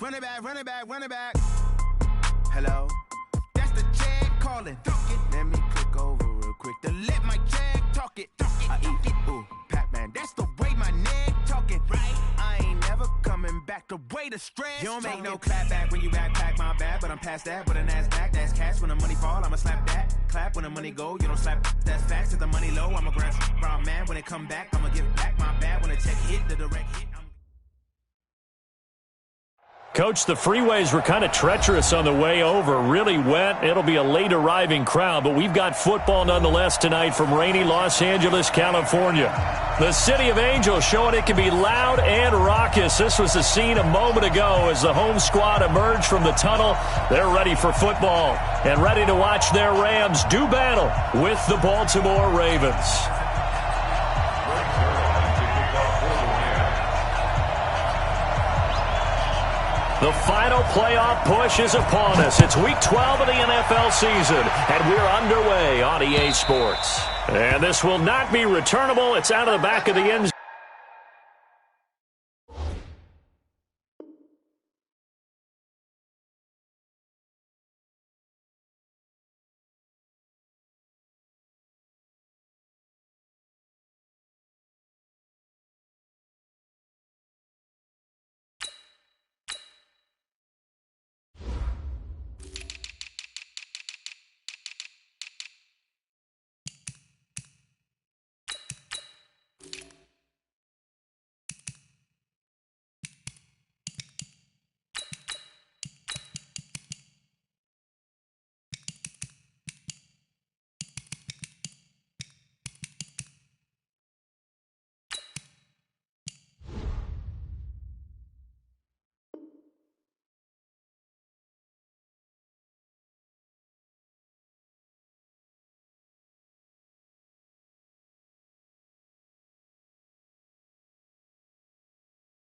Run it back, run it back, run it back. Hello? That's the Jag calling. Let me click over real quick to let my Jag talk it. I eat it, ooh, Pac-Man. That's the way my neck talking. Right? I ain't never coming back the way the stress. You don't make no clap back when you backpack, my bad. But I'm past that with a NASDAQ. That's cash when the money fall, I'ma slap that. Clap when the money go, you don't slap. That's facts. If the money low, I'ma grab brown man. When it come back, I'ma give back my bad. When the check hit, the direct hit. Coach, the freeways were kind of treacherous on the way over, really wet. It'll be a late arriving crowd, but we've got football nonetheless tonight from rainy Los Angeles, California. The City of Angels showing it can be loud and raucous. This was the scene a moment ago as the home squad emerged from the tunnel. They're ready for football and ready to watch their Rams do battle with the Baltimore Ravens. The final playoff push is upon us. It's Week 12 of the NFL season, and we're underway on EA Sports. And this will not be returnable. It's out of the back of the end zone.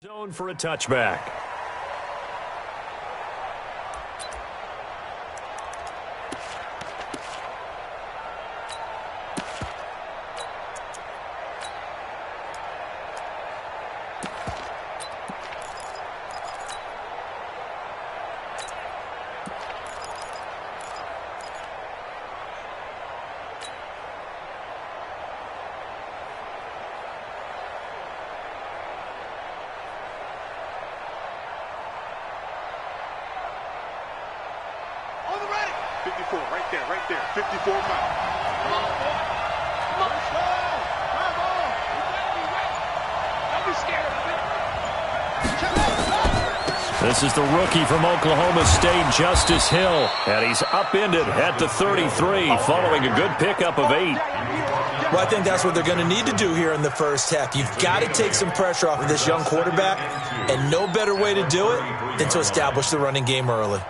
Zone for a touchback. Right there, 54 miles. Come on, boy. Come on. Come on. Don't be scared of it. This is the rookie from Oklahoma State, Justice Hill, and he's upended at the 33 following a good pickup of 8. Well, I think that's what they're going to need to do here in the first half. You've got to take some pressure off of this young quarterback, and no better way to do it than to establish the running game early.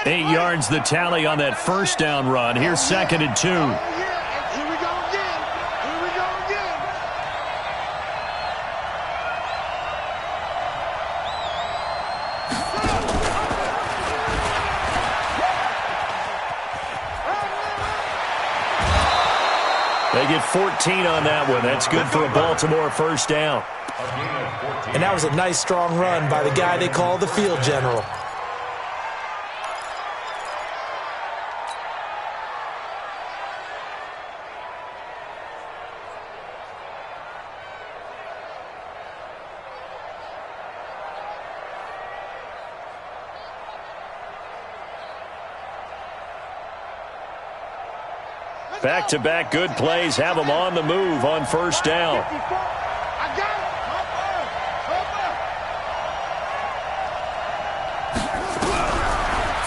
Eight yards the tally on that first down run. Here's 2nd and 2. Here we go again. Here we go again. They get 14 on that one. That's good for a Baltimore first down. And that was a nice, strong run by the guy they call the field general. Back-to-back good plays have them on the move on first down.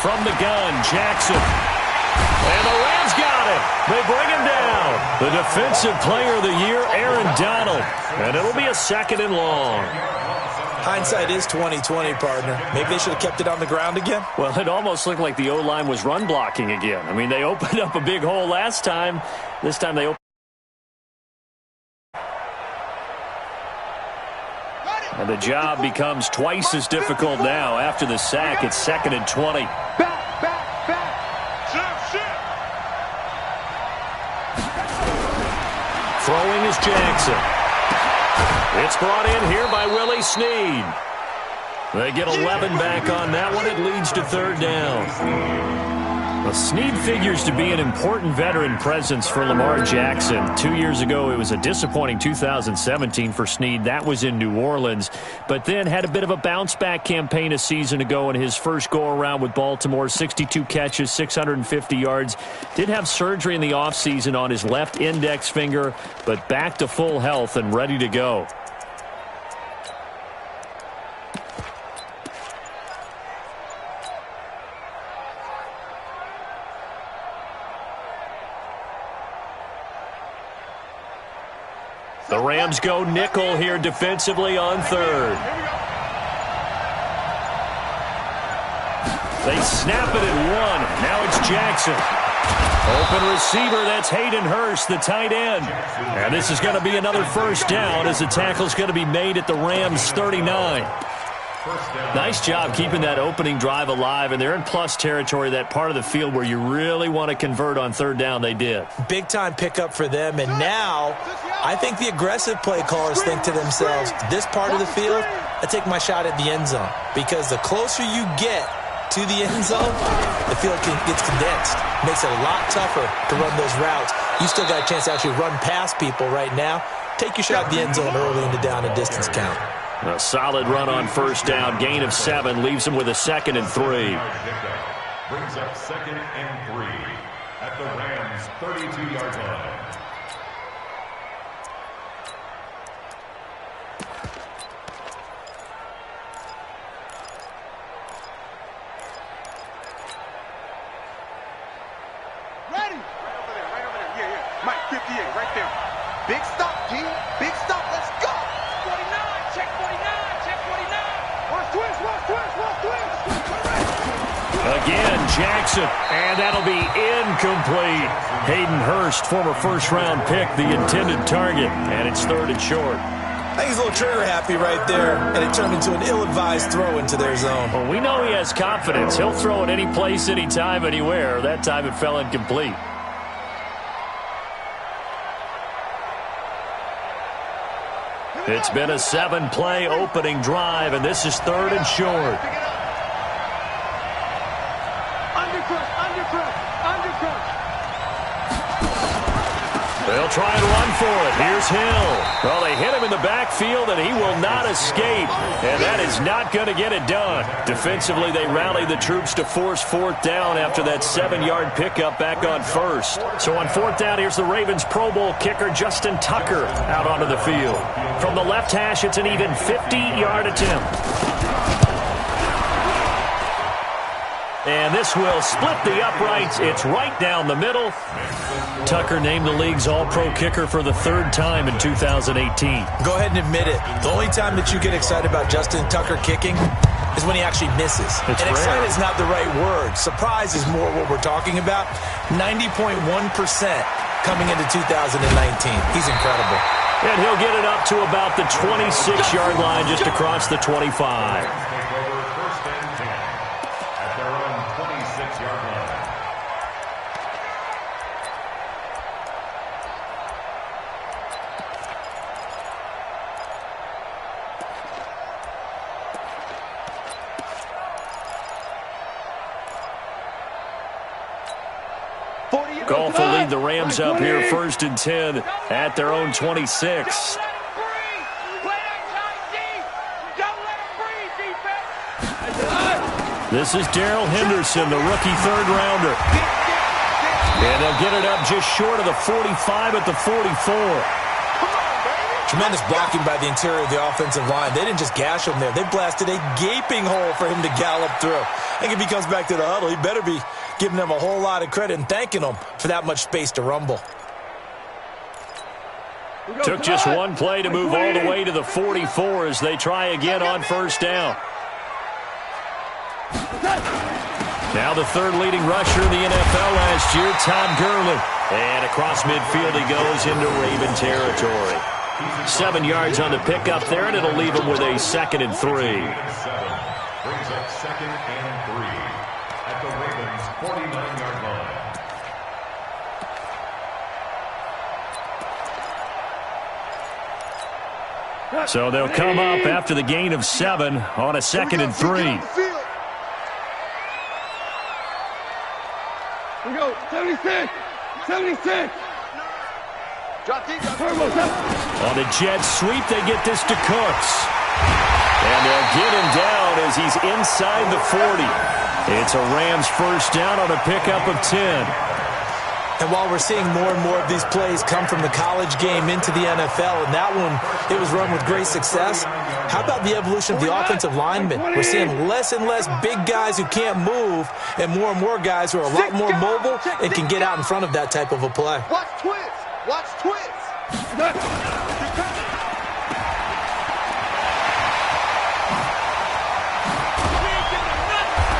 From the gun, Jackson. And the Rams got it. They bring him down. The defensive player of the year, Aaron Donald. And it'll be a 2nd and long. Hindsight is 20/20, partner. Maybe they should have kept it on the ground again. Well, it almost looked like the O-line was run blocking again. I mean, they opened up a big hole last time. This time they opened. And the job becomes twice as difficult now. After the sack, it's 2nd and 20. Back. Shift. Throwing is Jackson. It's brought in here by Willie Snead. They get 11 back on that one. It leads to 3rd down. Well, Snead figures to be an important veteran presence for Lamar Jackson. 2 years ago, it was a disappointing 2017 for Snead. That was in New Orleans. But then had a bit of a bounce-back campaign a season ago in his first go-around with Baltimore. 62 catches, 650 yards. Did have surgery in the offseason on his left index finger, but back to full health and ready to go. The Rams go nickel here defensively on 3rd. They snap it at 1. Now it's Jackson. Open receiver, that's Hayden Hurst, the tight end. And this is going to be another 1st down as the tackle's going to be made at the Rams' 39. Nice job keeping that opening drive alive, and they're in plus territory, that part of the field where you really want to convert on 3rd down. They did. Big-time pickup for them, and now I think the aggressive play callers think to themselves, this part of the field, I take my shot at the end zone, because the closer you get to the end zone, the field gets condensed. Makes it a lot tougher to run those routes. You still got a chance to actually run past people right now. Take your shot at the end zone early in the down and distance count. A solid run on 1st down. Gain of 7 leaves him with a 2nd and 3. Brings up 2nd and 3 at the Rams' 32-yard line. Ready. Right over there. Yeah. Mike, 58, right there. Big stop, G. Big stop. Let's go. 49. Check 49. Watch twist. Again, Jackson. And that'll be incomplete. Hayden Hurst, former 1st-round pick, the intended target. And it's 3rd and short. I think he's a little trigger happy right there, and it turned into an ill-advised throw into their zone. Well, we know he has confidence. He'll throw it any place, anytime, anywhere. That time it fell incomplete. It's been a 7-play opening drive, and this is 3rd and short. Undercut. They'll try and run for it. Here's Hill. Well, they hit him in the backfield, and he will not escape. And that is not going to get it done. Defensively, they rally the troops to force 4th down after that 7-yard pickup back on 1st. So on 4th down, here's the Ravens Pro Bowl kicker Justin Tucker out onto the field. From the left hash, it's an even 50-yard attempt. And this will split the uprights. It's right down the middle. Tucker named the league's all-pro kicker for the 3rd time in 2018. Go ahead and admit it. The only time that you get excited about Justin Tucker kicking is when he actually misses. It's and rare. excited is not the right word. Surprise is more what we're talking about. 90.1% coming into 2019. He's incredible. And he'll get it up to about the 26-yard line, just across the 25. Goff will lead the Rams up here 1st and 10 at their own 26. This is Darrell Henderson, the rookie 3rd rounder. And they'll get it up just short of the 45 at the 44. Tremendous blocking by the interior of the offensive line. They didn't just gash him there. They blasted a gaping hole for him to gallop through. I think if he comes back to the huddle, he better be giving them a whole lot of credit and thanking them for that much space to rumble. Took just one play to move all the way to the 44 as they try again on 1st down. Now the 3rd leading rusher in the NFL last year, Todd Gurley. And across midfield he goes into Raven territory. 7 yards on the pickup there, and it'll leave him with a 2nd and 3. Brings up 2nd and 3 at the Ravens' 49-yard line. So they'll come up after the gain of 7 on a 2nd and 3. We go, 76, 76. On the jet sweep, they get this to Cooks. And they'll get him down as he's inside the 40. It's a Rams first down on a pickup of 10. And while we're seeing more and more of these plays come from the college game into the NFL, and that one, it was run with great success, how about the evolution of the offensive linemen? We're seeing less and less big guys who can't move and more guys who are a lot more mobile and can get out in front of that type of a play. Watch twist. Watch twist.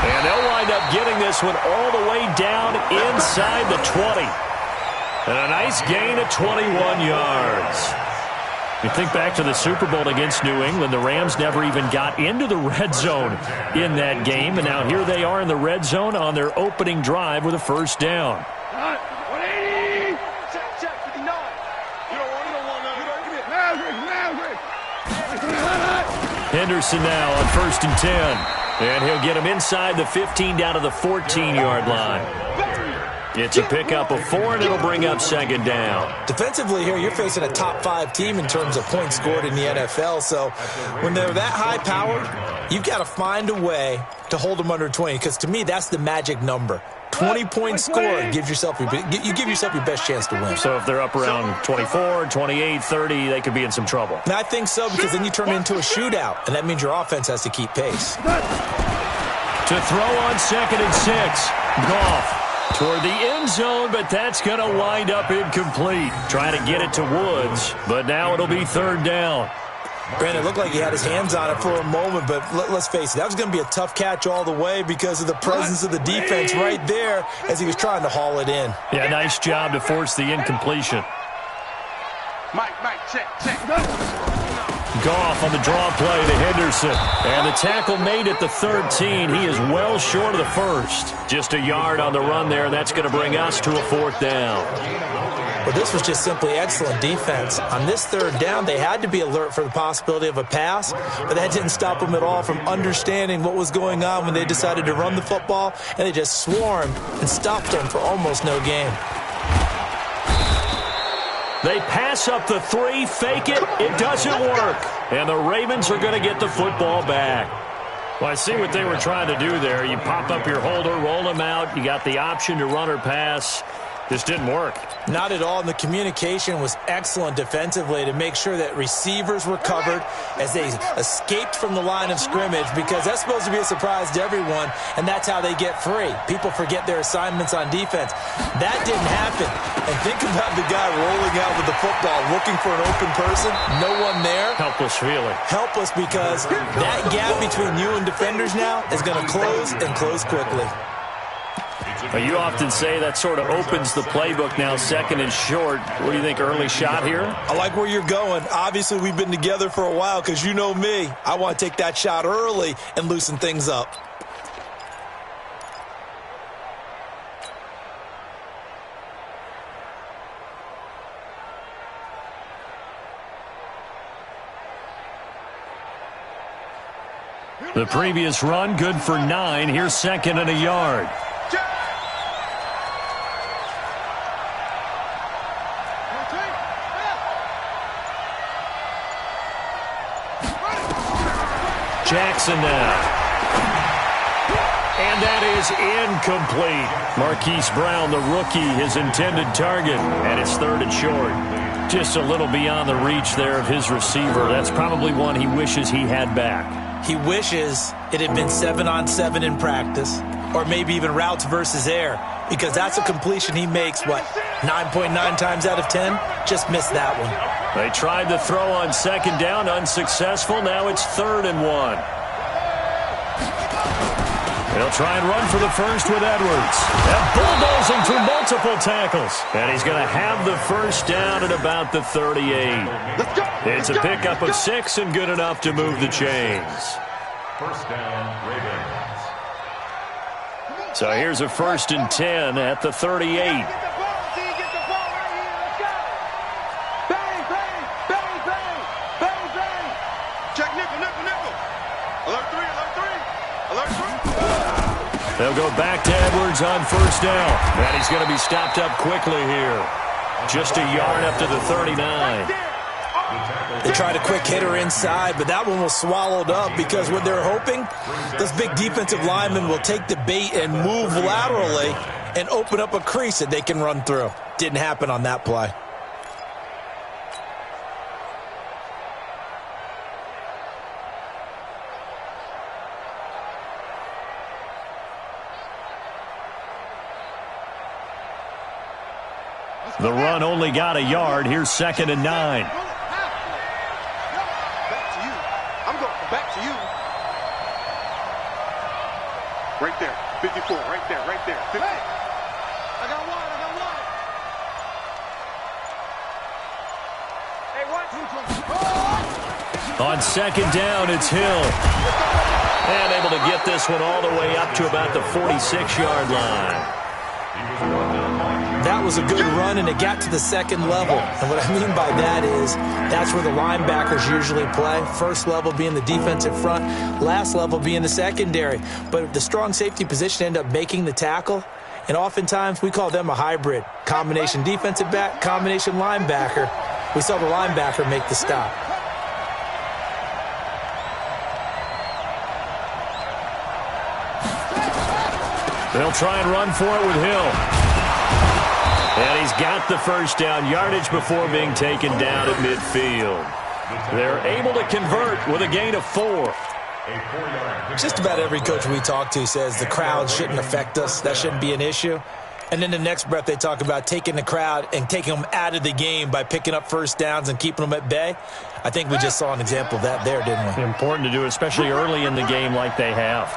And they'll wind up getting this one all the way down inside the 20. And a nice gain of 21 yards. You think back to the Super Bowl against New England, the Rams never even got into the red zone in that game. And now here they are in the red zone on their opening drive with a first down. Henderson now on 1st and 10. And he'll get him inside the 15 down to the 14-yard line. It's a pickup of 4, and it'll bring up 2nd down. Defensively here, you're facing a top 5 team in terms of points scored in the NFL. So when they're that high-powered, you've got to find a way to hold them under 20, because to me, that's the magic number. 20 points scored gives yourself you give yourself your best chance to win. So if they're up around 24, 28, 30, they could be in some trouble. And I think so, because then you turn it into a shootout, and that means your offense has to keep pace. To throw on 2nd and 6. Goff toward the end zone, but that's going to wind up incomplete. Trying to get it to Woods, but now it'll be 3rd down. Granted, it looked like he had his hands on it for a moment, but let's face it, that was going to be a tough catch all the way because of the presence of the defense right there as he was trying to haul it in. Yeah, nice job to force the incompletion. Mike, check. Goff on the draw play to Henderson. And the tackle made at the 13. He is well short of the 1st. Just a yard on the run there. That's going to bring us to a 4th down. Well, this was just simply excellent defense. On this 3rd down, they had to be alert for the possibility of a pass, but that didn't stop them at all from understanding what was going on when they decided to run the football, and they just swarmed and stopped them for almost no gain. They pass up the 3, fake it, it doesn't work. And the Ravens are going to get the football back. Well, I see what they were trying to do there. You pop up your holder, roll him out. You got the option to run or pass. This didn't work. Not at all, and the communication was excellent defensively to make sure that receivers were covered as they escaped from the line of scrimmage, because that's supposed to be a surprise to everyone, and that's how they get free. People forget their assignments on defense. That didn't happen. And think about the guy rolling out with the football, looking for an open person, no one there. Helpless feeling. Helpless, because that gap between you and defenders now is going to close and close quickly. Well, you often say that sort of opens the playbook now, 2nd and short. What do you think, early shot here? I like where you're going. Obviously, we've been together for a while because you know me. I want to take that shot early and loosen things up. The previous run, good for 9. Here's 2nd and a yard. Jackson now. And that is incomplete. Marquise Brown, the rookie, his intended target. And it's 3rd and short. Just a little beyond the reach there of his receiver. That's probably one he wishes he had back. He wishes it had been 7-on-7 in practice, or maybe even routes versus air, because that's a completion he makes, 9.9 times out of 10? Just missed that one. They tried the throw on 2nd down, unsuccessful. Now it's 3rd and 1. He'll try and run for the first with Edwards. And bulldozing through multiple tackles. And he's going to have the first down at about the 38. It's a pickup of 6 and good enough to move the chains. First down, Ravens. So here's a 1st and 10 at the 38. They'll go back to Edwards on 1st down. And he's going to be stopped up quickly here. Just a yard up to the 39. They tried a quick hitter inside, but that one was swallowed up because what they're hoping, this big defensive lineman will take the bait and move laterally and open up a crease that they can run through. Didn't happen on that play. The run only got a yard. Here's 2nd and 9. Back to you. Right there. 54. Right there. Right there. 50. Hey, I got one. Hey, what? On 2nd down, it's Hill. And able to get this one all the way up to about the 46-yard line. That was a good run, and it got to the 2nd level. And what I mean by that is that's where the linebackers usually play. First level being the defensive front, last level being the secondary. But the strong safety position ended up making the tackle, and oftentimes we call them a hybrid. Combination defensive back, combination linebacker. We saw the linebacker make the stop. They'll try and run for it with Hill. And he's got the first down, yardage before being taken down at midfield. They're able to convert with a gain of 4. Just about every coach we talk to says the crowd shouldn't affect us. That shouldn't be an issue. And then the next breath they talk about taking the crowd and taking them out of the game by picking up first downs and keeping them at bay. I think we just saw an example of that there, didn't we? Important to do, especially early in the game like they have.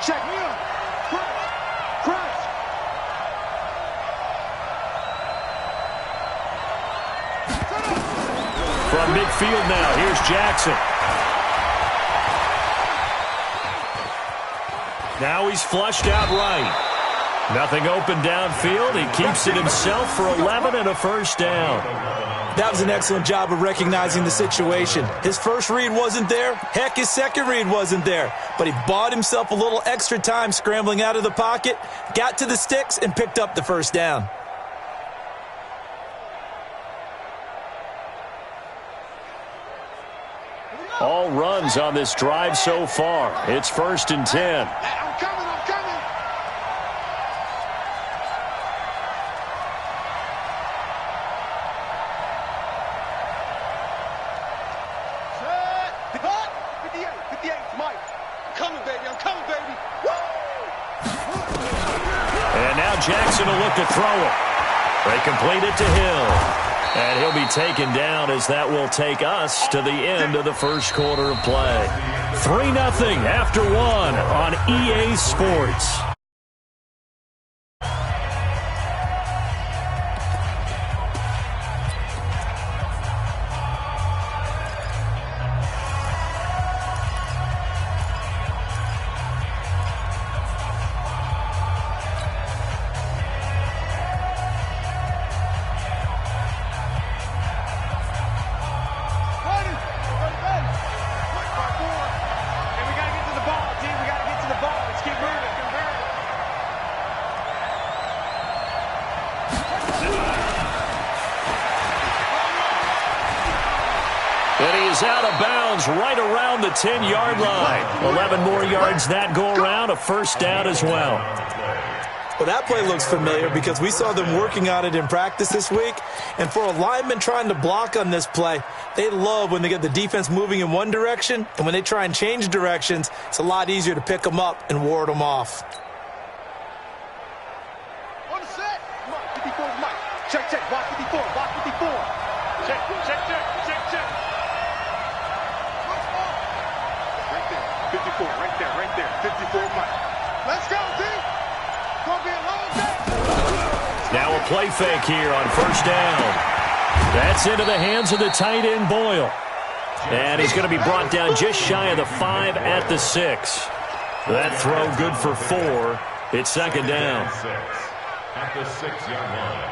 Check. From midfield now, here's Jackson. Now he's flushed out right. Nothing open downfield. He keeps it himself for 11 and a first down. That was an excellent job of recognizing the situation. His first read wasn't there. Heck, his second read wasn't there. But he bought himself a little extra time scrambling out of the pocket, got to the sticks, and picked up the first down. All runs on this drive so far. It's 1st and 10. I'm coming. Set. 58, Mike. I'm coming, baby. Woo! And now Jackson will look to throw it. They complete it to Hill. And he'll be taken down as that will take us to the end of the first quarter of play. 3-0 after 1 on EA Sports. And he is out of bounds right around the 10-yard line. 11 more yards that go around, a first down as well. Well, that play looks familiar because we saw them working on it in practice this week. And for a lineman trying to block on this play, they love when they get the defense moving in one direction. And when they try and change directions, it's a lot easier to pick them up and ward them off. On the set. Come on, 54 is Mike. Check. Block 54. Block 54. Check. Right there. 54. Right there. 54 Mike. Let's go, D. Gonna be a long day. Now a play fake here on first down. That's into the hands of the tight end, Boyle. And he's going to be brought down just shy of the 5 at the 6. That throw good for 4. It's second down. At the 6-yard line.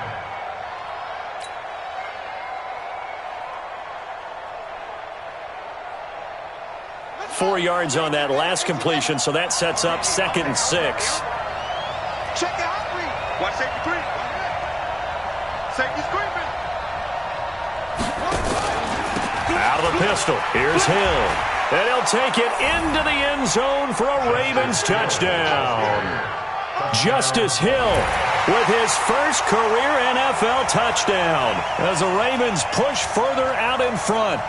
4 yards on that last completion, so that sets up 2nd and 6. Check the hot read. Watch safety three. Safety screaming. Out of the pistol. Here's Hill. And he'll take it into the end zone for a Ravens touchdown. Justice Hill with his first career NFL touchdown as the Ravens push further out in front.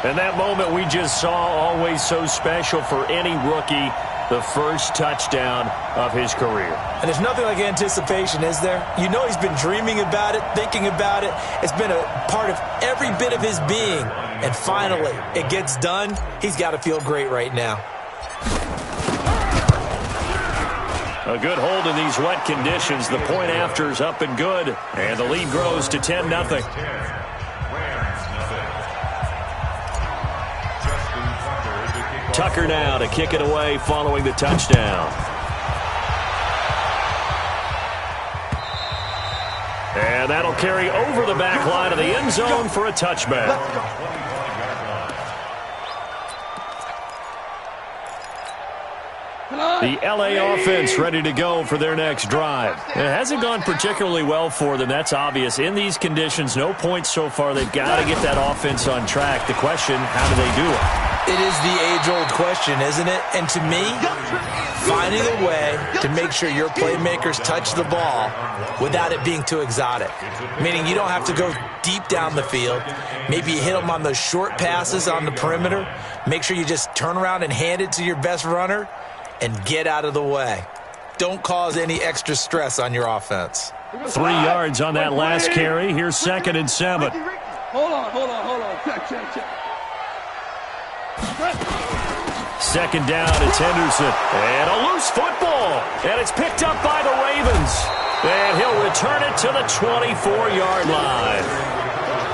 And that moment we just saw, always so special for any rookie, the first touchdown of his career. And there's nothing like anticipation, is there? You know he's been dreaming about it, thinking about it. It's been a part of every bit of his being. And finally, it gets done. He's got to feel great right now. A good hold in these wet conditions. The point after is up and good. And the lead grows to 10-0. Tucker now to kick it away following the touchdown. And that'll carry over the back line of the end zone for a touchback. The LA offense ready to go for their next drive. It hasn't gone particularly well for them. That's obvious. In these conditions, no points so far. They've got to get that offense on track. The question, how do they do it? It is the age-old question, isn't it? And to me, finding a way to make sure your playmakers touch the ball without it being too exotic. Meaning you don't have to go deep down the field. Maybe you hit them on those short passes on the perimeter. Make sure you just turn around and hand it to your best runner and get out of the way. Don't cause any extra stress on your offense. 3 yards on that last carry. Here's 2nd and 7. Hold on. Check. Second down, it's Henderson. And a loose football. And it's picked up by the Ravens. And he'll return it to the 24-yard line.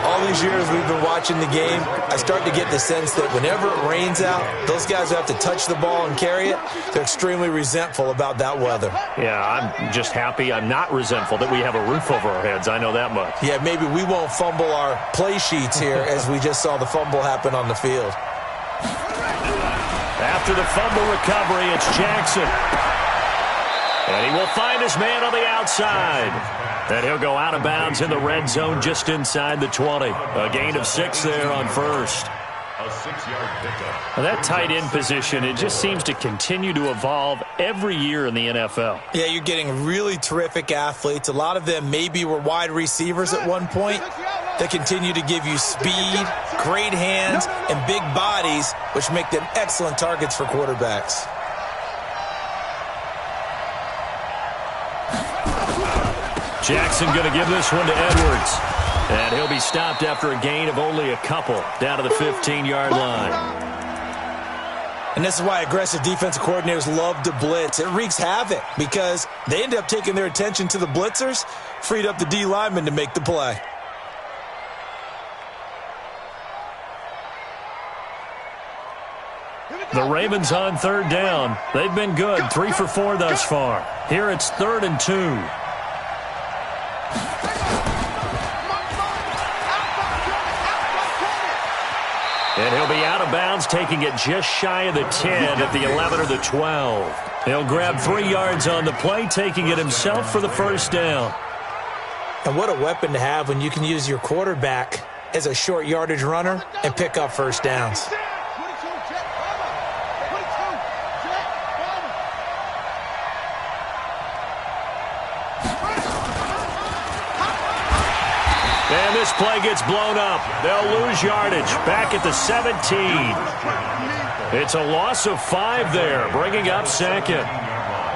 All these years we've been watching the game, I start to get the sense that whenever it rains out, those guys who have to touch the ball and carry it, they're extremely resentful about that weather. Yeah, I'm just happy I'm not resentful that we have a roof over our heads. I know that much. Yeah, maybe we won't fumble our play sheets here as we just saw the fumble happen on the field. After the fumble recovery, it's Jackson. And he will find his man on the outside. And he'll go out of bounds in the red zone just inside the 20. A gain of 6 there on first. A 6-yard pickup. Now that tight end position, it just seems to continue to evolve every year in the NFL. Yeah, you're getting really terrific athletes. A lot of them maybe were wide receivers at one point. They continue to give you speed, great hands, and big bodies, which make them excellent targets for quarterbacks. Jackson going to give this one to Edwards. And he'll be stopped after a gain of only a couple down to the 15-yard line. And this is why aggressive defensive coordinators love to blitz. It wreaks havoc because they end up taking their attention to the blitzers, freed up the D lineman to make the play. The Ravens on 3rd down. They've been good, 3 for 4 thus far. Here it's 3rd and 2. And he'll be out of bounds, taking it just shy of the 10 at the 11 or the 12. He'll grab 3 yards on the play, taking it himself for the first down. And what a weapon to have when you can use your quarterback as a short yardage runner and pick up first downs. And this play gets blown up. They'll lose yardage back at the 17. It's a loss of 5 there, bringing up 2nd.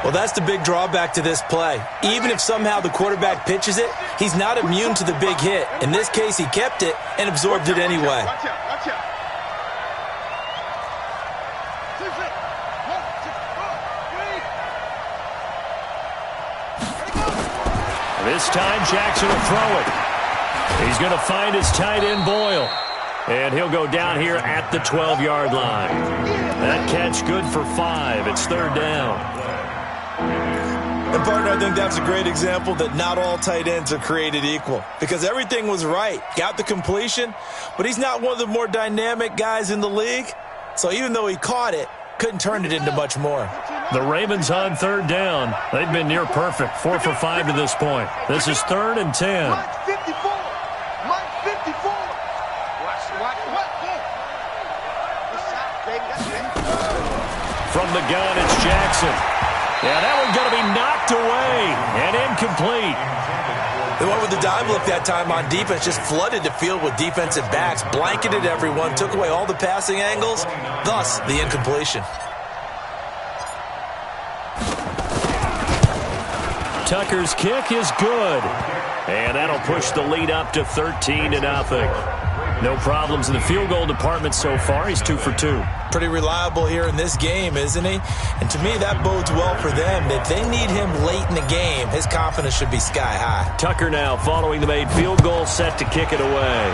Well, that's the big drawback to this play. Even if somehow the quarterback pitches it, he's not immune to the big hit. In this case, he kept it and absorbed it anyway. Watch out. This time, Jackson will throw it. He's going to find his tight end, Boyle. And he'll go down here at the 12-yard line. That catch good for 5. It's third down. And, partner, I think that's a great example that not all tight ends are created equal. Because everything was right. Got the completion, but he's not one of the more dynamic guys in the league. So even though he caught it, couldn't turn it into much more. The Ravens on third down. They've been near perfect. 4 for 5 to this point. This is 3rd and 10. Mike 54. Mike 54. From the gun, it's Jackson. Yeah, that one's going to be knocked away and incomplete. The one with the dive look that time on defense just flooded the field with defensive backs, blanketed everyone, took away all the passing angles, thus the incompletion. Tucker's kick is good. And that'll push the lead up to 13-0. No problems in the field goal department so far. He's 2 for 2. Pretty reliable here in this game, isn't he? And to me, that bodes well for them. If they need him late in the game, his confidence should be sky high. Tucker now following the made field goal, set to kick it away.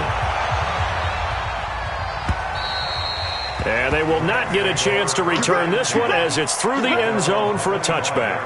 And they will not get a chance to return this one as it's through the end zone for a touchback.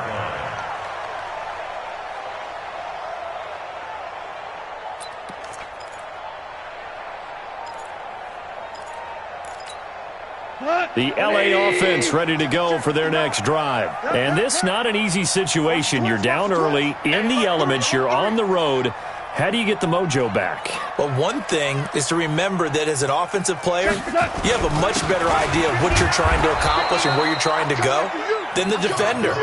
The LA offense ready to go for their next drive. And this not an easy situation. You're down early, in the elements, you're on the road. How do you get the mojo back? Well, one thing is to remember that as an offensive player, you have a much better idea of what you're trying to accomplish and where you're trying to go than the defender.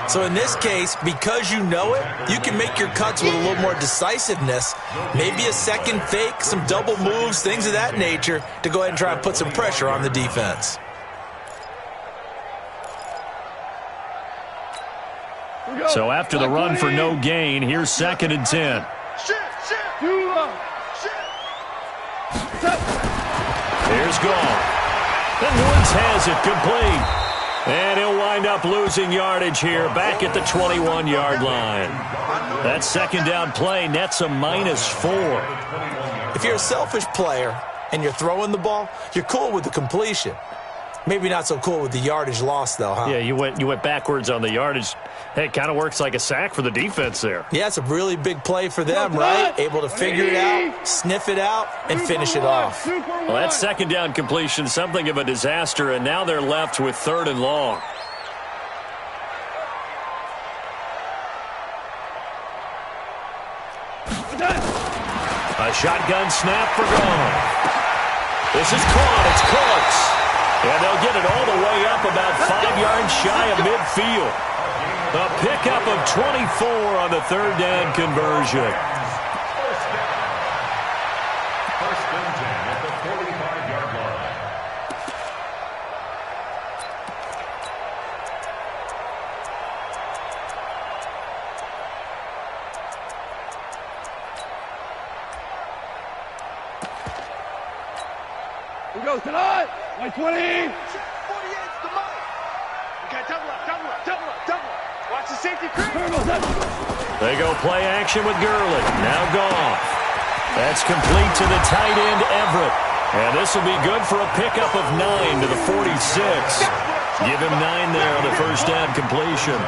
So in this case, because you know it, you can make your cuts with a little more decisiveness, maybe a second fake, some double moves, things of that nature, to go ahead and try and put some pressure on the defense. So after the run for no gain, here's 2nd and 10. Here's Gall. And Woods has it complete. And he'll wind up losing yardage here back at the 21-yard line. That second down play nets a -4. If you're a selfish player and you're throwing the ball, you're cool with the completion. Maybe not so cool with the yardage loss, though, huh? Yeah, you went backwards on the yardage. Hey, it kind of works like a sack for the defense there. Yeah, it's a really big play for them, right? Able to figure it out, sniff it out, and finish it off. Well, that second down completion, something of a disaster, and now they're left with 3rd and long. A shotgun snap for Gall. This is caught. It's close. And they'll get it all the way up about 5 yards shy of midfield. A pickup of 24 on the 3rd down conversion. First and 10 at the 45-yard line. Here goes tonight. 20. 48's the mark. Okay, double up. Watch the safety crew. They go play action with Gurley. Now Goff. That's complete to the tight end, Everett. And this will be good for a pickup of 9 to the 46. Give him 9 there on the first down completion.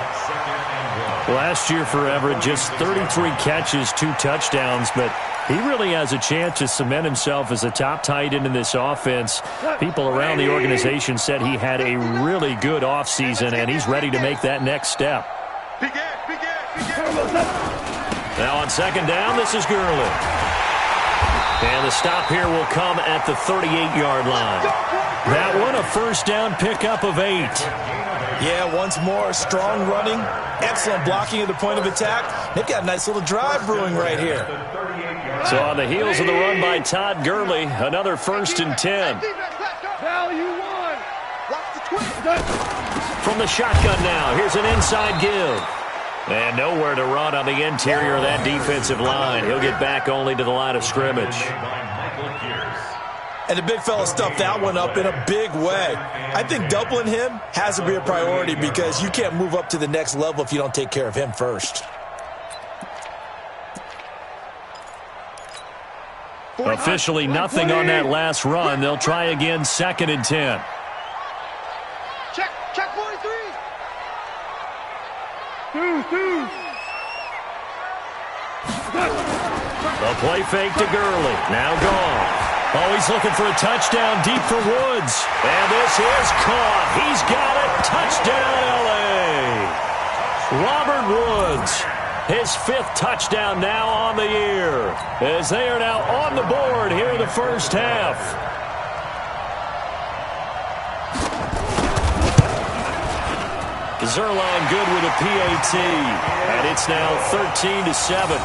Last year for Everett, just 33 catches, 2 touchdowns, but he really has a chance to cement himself as a top tight end in this offense. People around the organization said he had a really good offseason, and he's ready to make that next step. Now on second down, this is Gurley. And the stop here will come at the 38-yard line. That one, a first down pickup of 8. Yeah, once more, strong running, excellent blocking at the point of attack. They've got a nice little drive brewing right here. So on the heels of the run by Todd Gurley, another 1st and 10. From the shotgun now, here's an inside give. And nowhere to run on the interior of that defensive line. He'll get back only to the line of scrimmage. And the big fella stuffed that one up in a big way. I think doubling him has to be a priority because you can't move up to the next level if you don't take care of him first. Officially nothing on that last run. They'll try again, 2nd and 10. Check 43. The play fake to Gurley. Now gone. Oh, he's looking for a touchdown deep for Woods. And this is caught. He's got it. Touchdown, L.A. Robert Woods, his 5th touchdown now on the year, as they are now on the board here in the first half. Zerline good with a PAT, and it's now 13-7.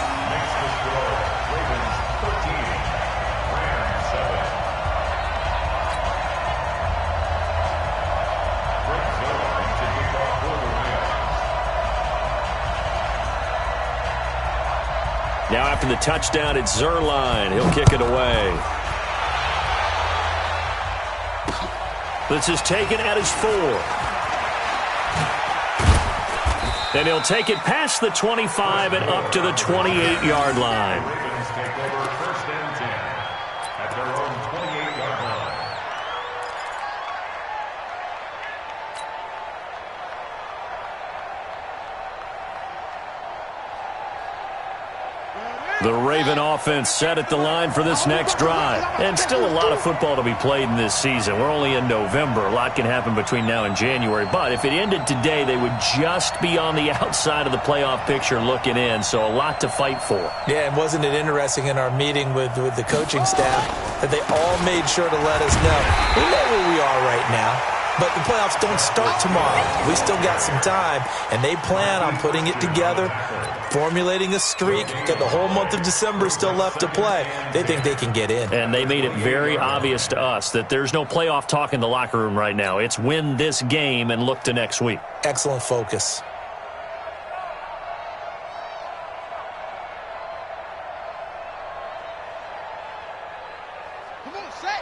Now after the touchdown, it's Zerline. He'll kick it away. This is taken at his 4. And he'll take it past the 25 and up to the 28-yard line. Ravens take over 1st and 10 at their own 28-yard line. The Raven offense set at the line for this next drive. And still a lot of football to be played in this season. We're only in November. A lot can happen between now and January. But if it ended today, they would just be on the outside of the playoff picture looking in. So a lot to fight for. Yeah, and wasn't it interesting in our meeting with the coaching staff that they all made sure to let us know. We know where we are right now, but the playoffs don't start tomorrow. We still got some time, and they plan on putting it together, formulating a streak, got the whole month of December still left to play. They think they can get in. And they made it very obvious to us that there's no playoff talk in the locker room right now. It's win this game and look to next week. Excellent focus. Come on, set.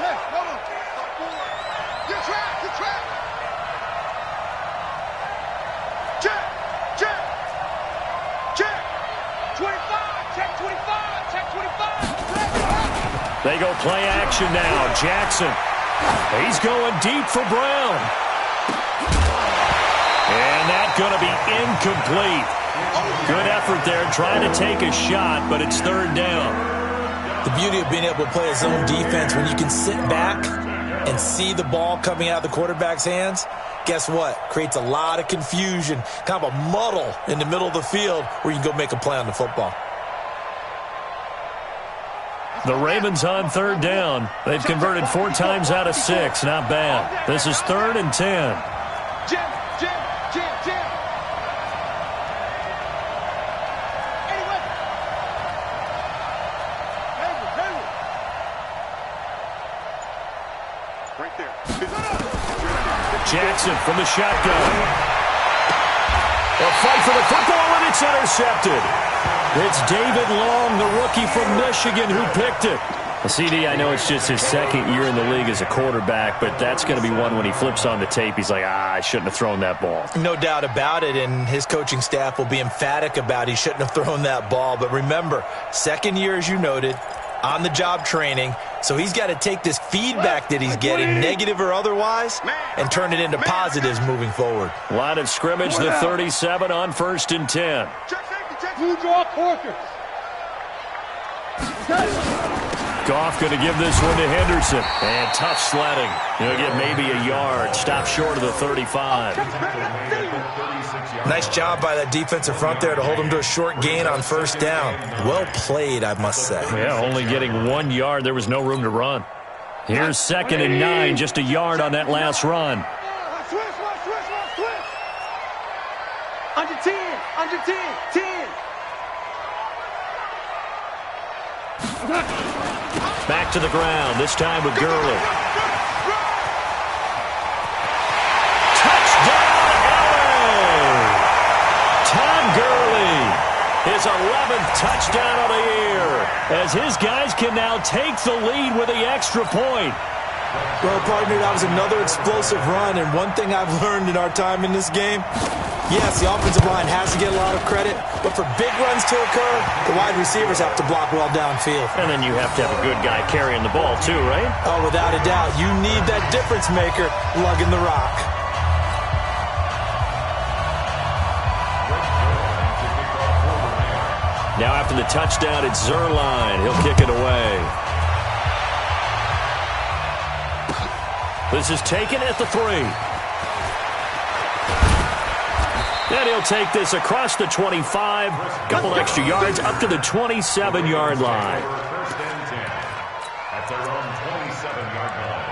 Hey, come on. Get track, get track. Check, check, check. 25, check 25, check 25. They go play action now. Jackson. He's going deep for Brown. And that's going to be incomplete. Good effort there trying to take a shot, but it's 3rd down. The beauty of being able to play a zone defense when you can sit back and see the ball coming out of the quarterback's hands, guess what? Creates a lot of confusion, kind of a muddle in the middle of the field where you can go make a play on the football. The Ravens on 3rd down. They've converted 4 times out of 6. Not bad. This is 3rd and 10. Jim, Jim, Jim, Jim. Anyway. Hayward. Right there. Jackson from the shotgun. A fight for the football, and it's intercepted. It's David Long, the rookie from Michigan, who picked it. CD, I know it's just his 2nd year in the league as a quarterback, but that's going to be one when he flips on the tape, he's like, I shouldn't have thrown that ball. No doubt about it, and his coaching staff will be emphatic about he shouldn't have thrown that ball. But remember, 2nd year, as you noted, on-the-job training, so he's got to take this feedback that he's getting, negative or otherwise, and turn it into positives moving forward. Line of scrimmage, the 37 on 1st and 10. You draw Corker. Goff going to give this one to Henderson. And tough sledding. He'll get maybe a yard. Stop short of the 35. Nice job by that defensive front there to hold him to a short gain on 1st down. Well played, I must say. Yeah, only getting 1 yard. There was no room to run. Here's 2nd and 9. Just a yard on that last run. Switch. Under 10, under 10, 10. Back to the ground, this time with Gurley. Touchdown, LA! Todd Gurley, his 11th touchdown of the year, as his guys can now take the lead with the extra point. Well, partner, that was another explosive run, and one thing I've learned in our time in this game, Yes, the offensive line has to get a lot of credit, but for big runs to occur, the wide receivers have to block well downfield. And then you have to have a good guy carrying the ball too, right? Oh, without a doubt. You need that difference maker lugging the rock. Now after the touchdown, it's Zuerlein. He'll kick it away. This is taken at the 3. And he'll take this across the 25. Couple extra yards up to the 27-yard line. First and 10 at their own 27-yard line.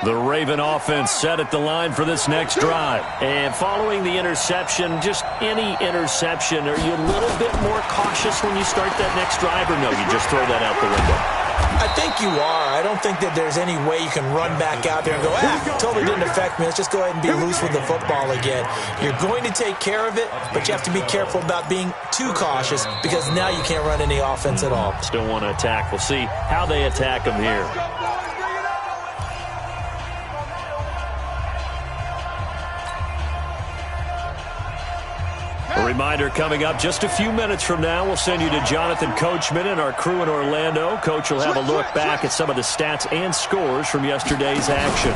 The Raven offense set at the line for this next drive. And following the interception, just any interception, are you a little bit more cautious when you start that next drive, or no, you just throw that out the window? I think you are. I don't think that there's any way you can run back out there and go, totally didn't affect me. Let's just go ahead and be loose with the football again. You're going to take care of it, but you have to be careful about being too cautious because now you can't run any offense at all. Still want to attack. We'll see how they attack them here. A reminder coming up just a few minutes from now, we'll send you to Jonathan Coachman and our crew in Orlando. Coach will have a look back at some of the stats and scores from yesterday's action.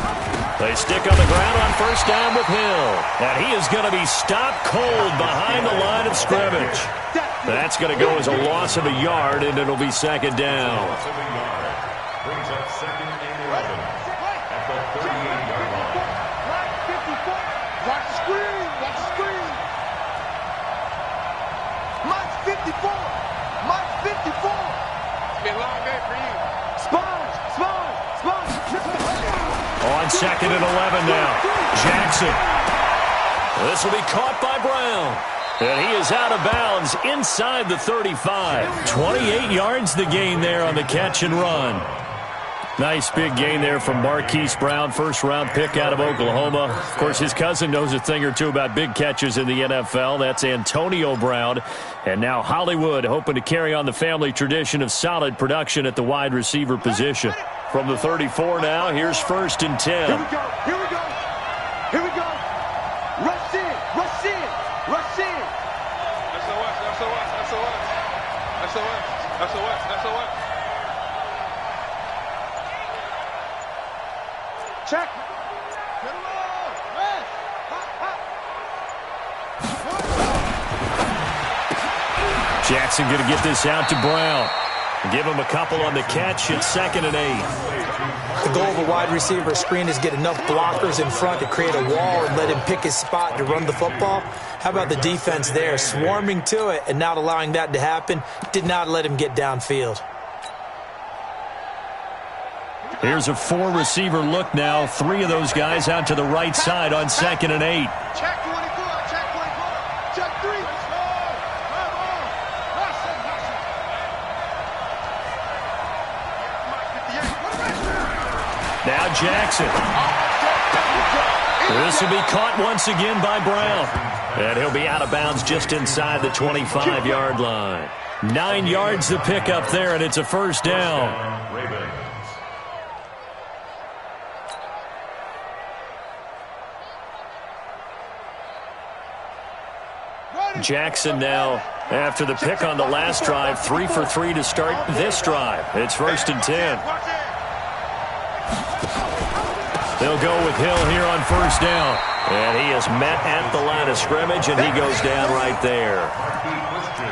They stick on the ground on first down with Hill. And he is going to be stopped cold behind the line of scrimmage. That's going to go as a loss of a yard, and it'll be second down. Loss of a yard. Brings up second and 11 at the 38-yard line. Watch the screen. Watch the screen. Mike's 54. Mike's 54. It's been a long day for you. Sponge. On second and 11 now. Jackson. This will be caught by Brown. And he is out of bounds inside the 35. 28 yards the gain there on the catch and run. Nice big gain there from Marquise Brown, first-round pick out of Oklahoma. Of course, his cousin knows a thing or two about big catches in the NFL. That's Antonio Brown. And now Hollywood hoping to carry on the family tradition of solid production at the wide receiver position. From the 34 now, here's first and 10. Here we go. Here we go. Here we go. Rush in. Rush in. Rush in. Check. Get along. Rest. Jackson going to get this out to Brown. Give him a couple on the catch. It's second and 8. The goal of a wide receiver screen is get enough blockers in front to create a wall and let him pick his spot to run the football. How about the defense there, swarming to it and not allowing that to happen? Did not let him get downfield. Here's a 4-receiver look now. 3 of those guys out to the right side on second and 8. Check 24. Check 24. Check 3. Now Jackson. This will be caught once again by Brown. And he'll be out of bounds just inside the 25-yard line. 9 yards to pick up there, and it's a first down. Ravens. Jackson now, after the pick on the last drive, 3 for 3 to start this drive. It's first and 10. They'll go with Hill here on first down. And he is met at the line of scrimmage, and he goes down right there.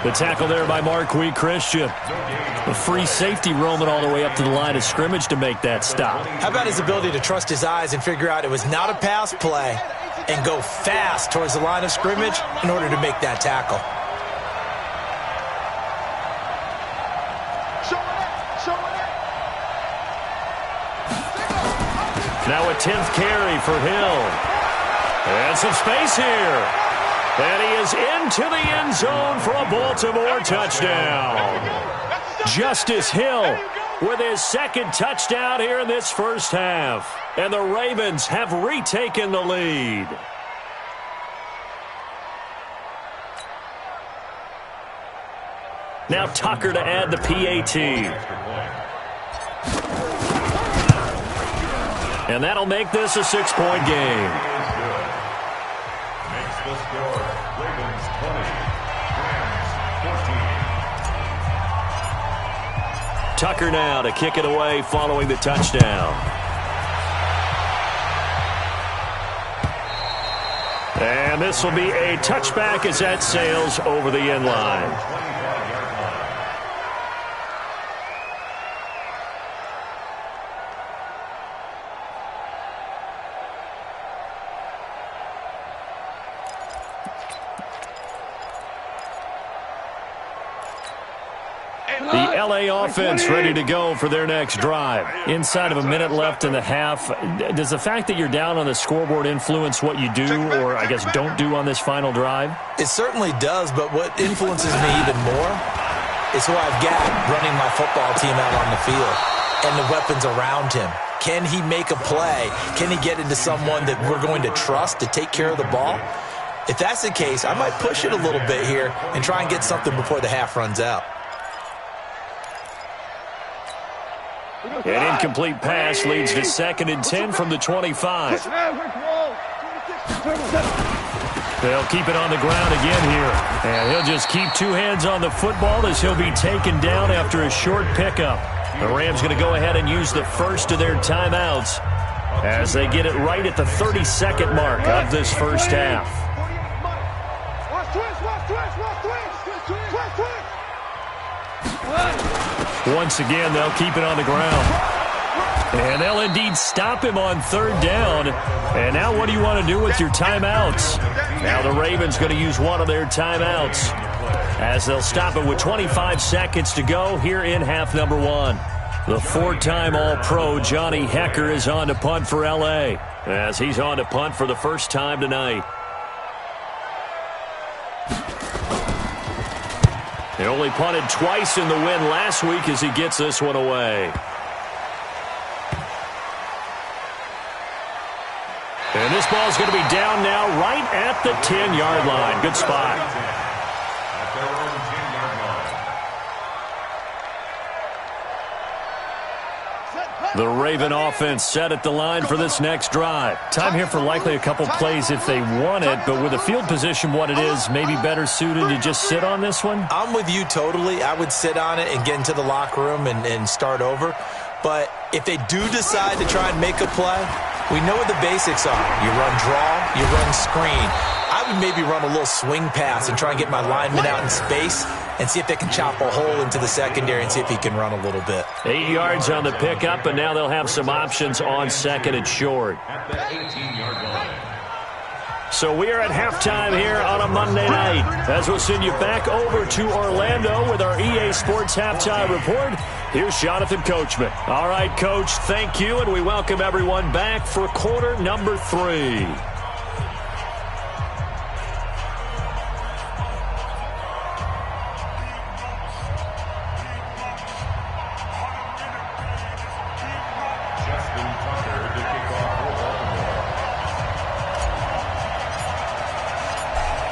The tackle there by Marquis Christian. A free safety roaming all the way up to the line of scrimmage to make that stop. How about his ability to trust his eyes and figure out it was not a pass play and go fast towards the line of scrimmage in order to make that tackle. Now a 10th carry for Hill. And some space here. And he is into the end zone for a Baltimore touchdown. Justice Hill with his second touchdown here in this first half. And the Ravens have retaken the lead. Now Tucker to add the PAT. And that'll make this a 6-point game. Makes the score Ravens 20, Rams 14. Tucker now to kick it away following the touchdown. And this will be a touchback as that sails over the end line. The LA offense ready to go for their next drive. Inside of a minute left in the half, does the fact that you're down on the scoreboard influence what you do or, I guess, don't do on this final drive? It certainly does, but what influences me even more is who I've got running my football team out on the field and the weapons around him. Can he make a play? Can he get into someone that we're going to trust to take care of the ball? If that's the case, I might push it a little bit here and try and get something before the half runs out. An incomplete pass leads to 2nd and 10 from the 25. They'll keep it on the ground again here. And he'll just keep two hands on the football as he'll be taken down after a short pickup. The Rams going to go ahead and use the first of their timeouts as they get it right at the 30-second mark of this first half. Once again, they'll keep it on the ground. And they'll indeed stop him on 3rd down. And now what do you want to do with your timeouts? Now the Ravens going to use one of their timeouts as they'll stop it with 25 seconds to go here in half number 1. The 4-time All-Pro Johnny Hekker is on to punt for L.A. as he's on to punt for the first time tonight. He only punted twice in the win last week as he gets this one away. And this ball's going to be down now right at the 10-yard line. Good spot. At their own 10-yard line. The Raven offense set at the line for this next drive. Time here for likely a couple plays if they want it, but with the field position what it is, maybe better suited to just sit on this one? I'm with you totally. I would sit on it and get into the locker room and start over. But if they do decide to try and make a play, we know what the basics are. You run draw, you run screen. I would maybe run a little swing pass and try and get my lineman out in space and see if they can chop a hole into the secondary and see if he can run a little bit. 8 yards on the pickup, and now they'll have some options on 2nd and short. At the 18-yard line. So we are at halftime here on a Monday night as we'll send you back over to Orlando with our EA Sports Halftime Report. Here's Jonathan Coachman. All right, Coach, thank you, and we welcome everyone back for quarter number 3.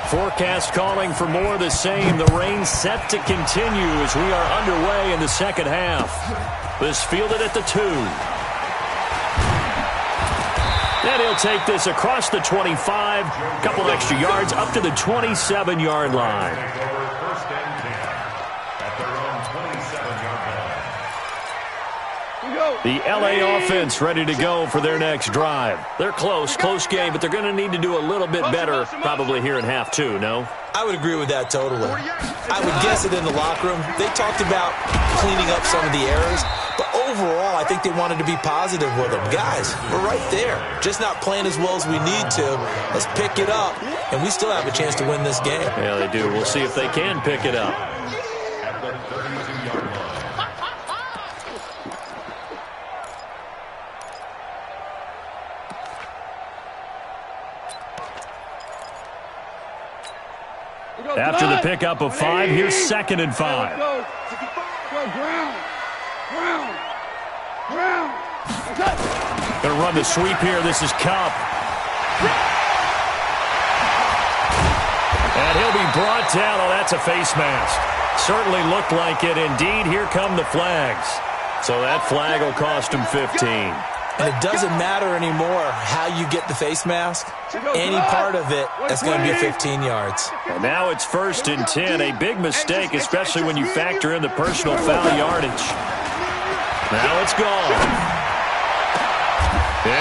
Forecast calling for more of the same. The rain set to continue as we are underway in the second half. This fielded at the 2. And he'll take this across the 25. A couple of extra yards up to the 27-yard line. First and 10 at their own 27-yard line. The LA offense ready to go for their next drive. They're close game, but they're going to need to do a little bit better probably here in half 2, no? I would agree with that totally. I would guess it in the locker room. They talked about cleaning up some of the errors, but overall, I think they wanted to be positive with them. Guys, we're right there. Just not playing as well as we need to. Let's pick it up, and we still have a chance to win this game. Yeah, they do. We'll see if they can pick it up. At the 32-yard line. After the pickup of 5, here's 2nd and 5. Go, ground. Going to run the sweep here. This is Kupp. And he'll be brought down. Oh, that's a face mask. Certainly looked like it. Indeed, here come the flags. So that flag will cost him 15. And it doesn't matter anymore how you get the face mask. Any part of it is going to be 15 yards. And now it's 1st and 10. A big mistake, especially when you factor in the personal foul yardage. Now it's gone.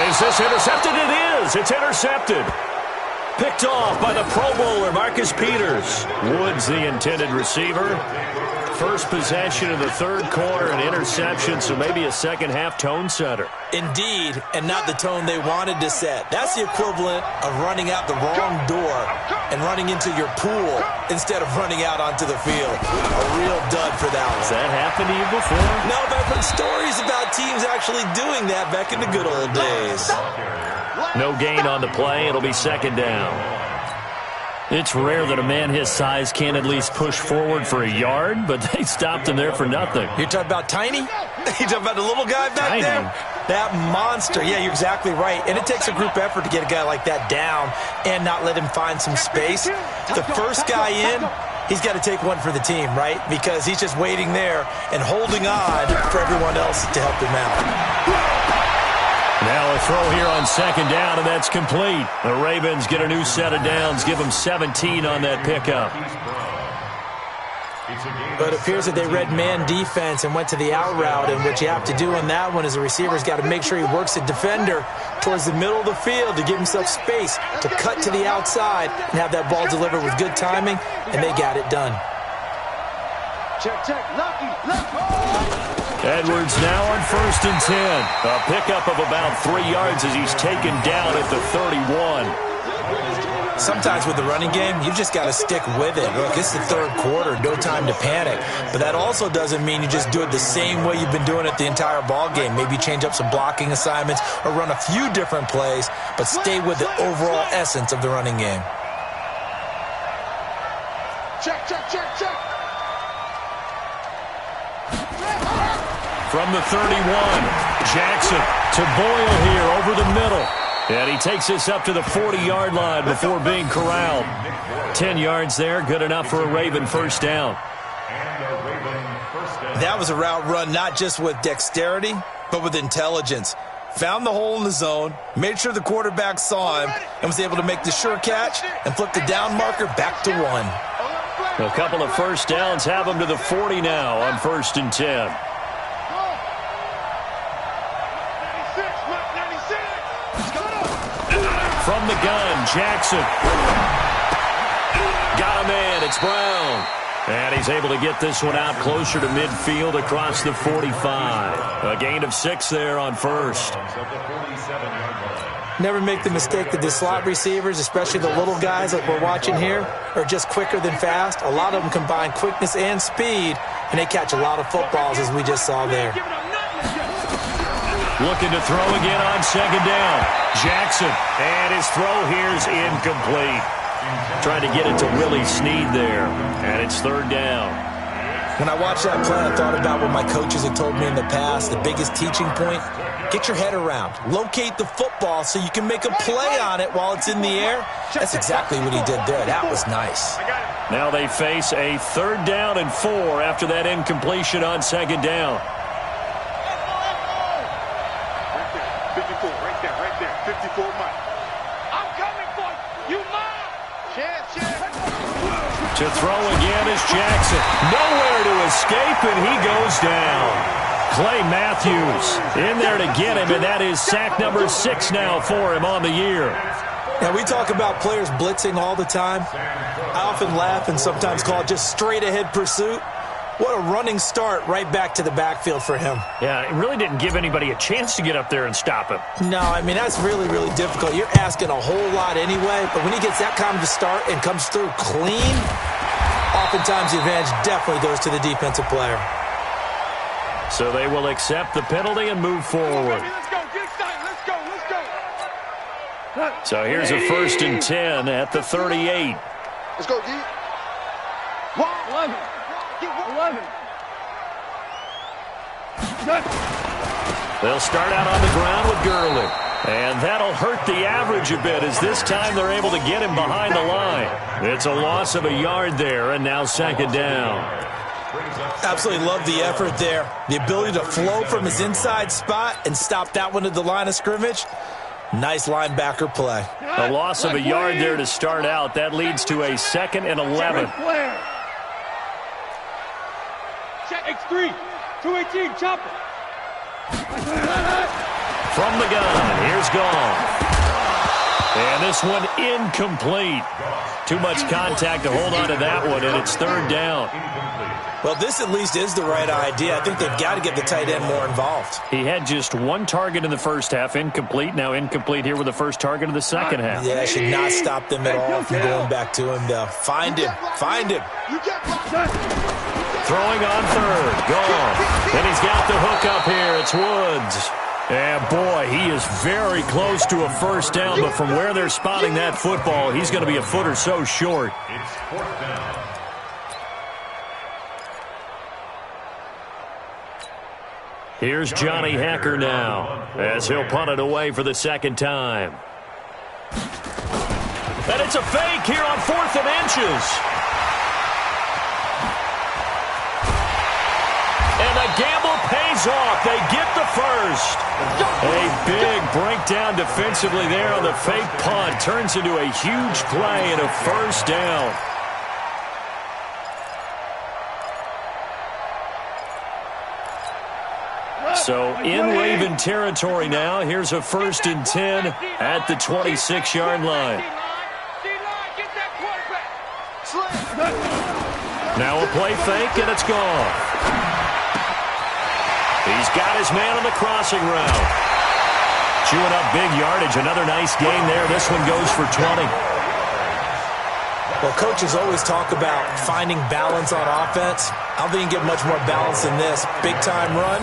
Is this intercepted? It is. It's intercepted. Picked off by the Pro Bowler, Marcus Peters. Woods, the intended receiver. First possession of the third quarter, an interception, so maybe a second-half tone setter. Indeed, and not the tone they wanted to set. That's the equivalent of running out the wrong door and running into your pool instead of running out onto the field. A real dud for that one. Has that happened to you before? No, but I've heard stories about teams actually doing that back in the good old days. No gain on the play. It'll be second down. It's rare that a man his size can at least push forward for a yard, but they stopped him there for nothing. You're talking about Tiny? You're talking about the little guy back Tiny. there? That monster. Yeah, you're exactly right. And it takes a group effort to get a guy like that down and not let him find some space. The first guy in, he's got to take one for the team, right? Because he's just waiting there and holding on for everyone else to help him out. Now a throw here on second down, and that's complete. The Ravens get a new set of downs, give them 17 on that pickup. But it appears that they read man defense and went to the out route, and what you have to do on that one is the receiver's got to make sure he works the defender towards the middle of the field to give himself space to cut to the outside and have that ball delivered with good timing, and they got it done. Check, lucky. Edwards now on 1st and 10. A pickup of about 3 yards as he's taken down at the 31. Sometimes with the running game, you've just got to stick with it. Look, it's the third quarter, no time to panic. But that also doesn't mean you just do it the same way you've been doing it the entire ball game. Maybe change up some blocking assignments or run a few different plays, but stay with the overall essence of the running game. Check. From the 31, Jackson to Boyle here over the middle. And he takes this up to the 40-yard line before being corralled. 10 yards there, good enough for a Raven first down. That was a route run not just with dexterity, but with intelligence. Found the hole in the zone, made sure the quarterback saw him, and was able to make the sure catch and flip the down marker back to 1. A couple of first downs have him to the 40 now on 1st and 10. From the gun, Jackson. Got a man, it's Brown. And he's able to get this one out closer to midfield across the 45. A gain of 6 there on 1st. Never make the mistake that the slot receivers, especially the little guys like we're watching here, are just quicker than fast. A lot of them combine quickness and speed, and they catch a lot of footballs, as we just saw there. Looking to throw again on second down. Jackson, and his throw here is incomplete. Trying to get it to Willie Snead there, and it's 3rd down. When I watched that play, I thought about what my coaches had told me in the past. The biggest teaching point, get your head around. Locate the football so you can make a play on it while it's in the air. That's exactly what he did there. That was nice. Now they face a 3rd down and 4 after that incompletion on second down. 54 Mike. I'm coming for you. You mine. To throw again is Jackson. Nowhere to escape, and he goes down. Clay Matthews in there to get him, and that is sack number 6 now for him on the year. Now, we talk about players blitzing all the time. I often laugh and sometimes call it just straight-ahead pursuit. What a running start right back to the backfield for him. Yeah, it really didn't give anybody a chance to get up there and stop him. No, I mean, that's really, really difficult. You're asking a whole lot anyway, but when he gets that kind of a start and comes through clean, oftentimes the advantage definitely goes to the defensive player. So they will accept the penalty and move forward. Let's go. Get excited. Let's go. So here's a 1st and 10 at the 38. Let's go, D. 11. They'll start out on the ground with Gurley. And that'll hurt the average a bit as this time they're able to get him behind the line. It's a loss of a yard there, and now second down. Absolutely love the effort there. The ability to flow from his inside spot and stop that one at the line of scrimmage. Nice linebacker play. A loss of a yard there to start out. That leads to a 2nd and 11. Check X3. 218, chopper. From the gun, here's Goff. And this one incomplete. Too much contact to hold on to that one, and it's 3rd down. Well, this at least is the right idea. I think they've got to get the tight end more involved. He had just 1 target in the first half, incomplete. Now incomplete here with the first target of the second half. Yeah, it should not stop them at all from going back to him, though. Find him. Find him. Throwing on 3rd. Goff. Then he's got the hook up here. It's Woods. And, boy, he is very close to a first down, but from where they're spotting that football, he's going to be a foot or so short. It's 4th down. Here's Johnny Hekker now as he'll punt it away for the 2nd time. And it's a fake here on 4th and inches. And the gamble pays off. They get the first. A big breakdown defensively there on the fake punt. Turns into a huge play and a first down. So in Raven territory now. Here's a 1st and 10 at the 26-yard line. Now a play fake, and it's gone. He's got his man on the crossing route. Chewing up big yardage. Another nice gain there. This one goes for 20. Well, coaches always talk about finding balance on offense. I don't think you can get much more balance than this. Big-time run,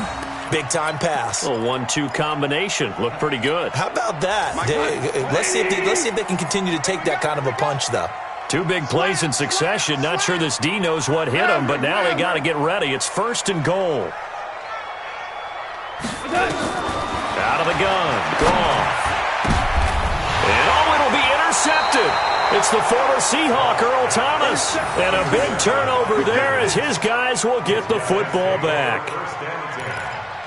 big-time pass. A 1-2 combination. Looked pretty good. How about that? Let's see if they can continue to take that kind of a punch, though. 2 big plays in succession. Not sure this D knows what hit him, but now they got to get ready. It's 1st and goal. Out of the gun. Goff. And it'll be intercepted. It's the former Seahawk, Earl Thomas. And a big turnover there as his guys will get the football back.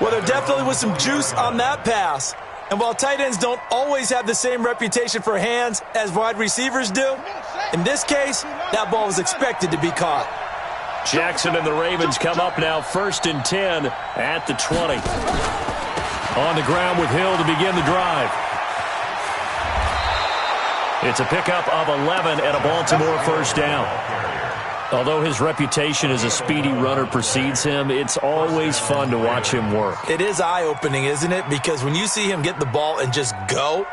Well, there definitely was some juice on that pass. And while tight ends don't always have the same reputation for hands as wide receivers do, in this case, that ball was expected to be caught. Jackson and the Ravens come up now 1st and 10 at the 20. On the ground with Hill to begin the drive. It's a pickup of 11 and a Baltimore first down. Although his reputation as a speedy runner precedes him, it's always fun to watch him work. It is eye-opening, isn't it? Because when you see him get the ball and just go,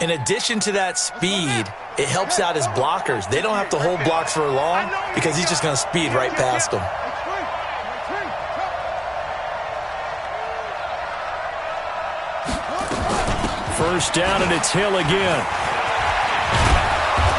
in addition to that speed, it helps out his blockers. They don't have to hold blocks for long because he's just going to speed right past them. First down, and it's Hill again.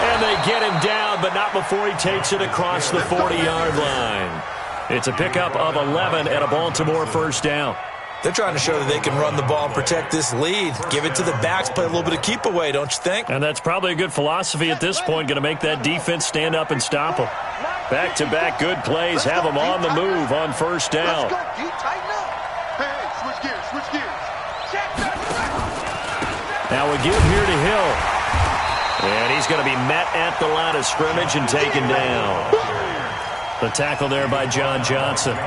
And they get him down, but not before he takes it across the 40-yard line. It's a pickup of 11 and a Baltimore first down. They're trying to show that they can run the ball and protect this lead. Give it to the backs, play a little bit of keep away, don't you think? And that's probably a good philosophy at this point, going to make that defense stand up and stop them. Back-to-back good plays have them on the move on first down. Now a give here to Hill. And he's going to be met at the line of scrimmage and taken down. The tackle there by John Johnson.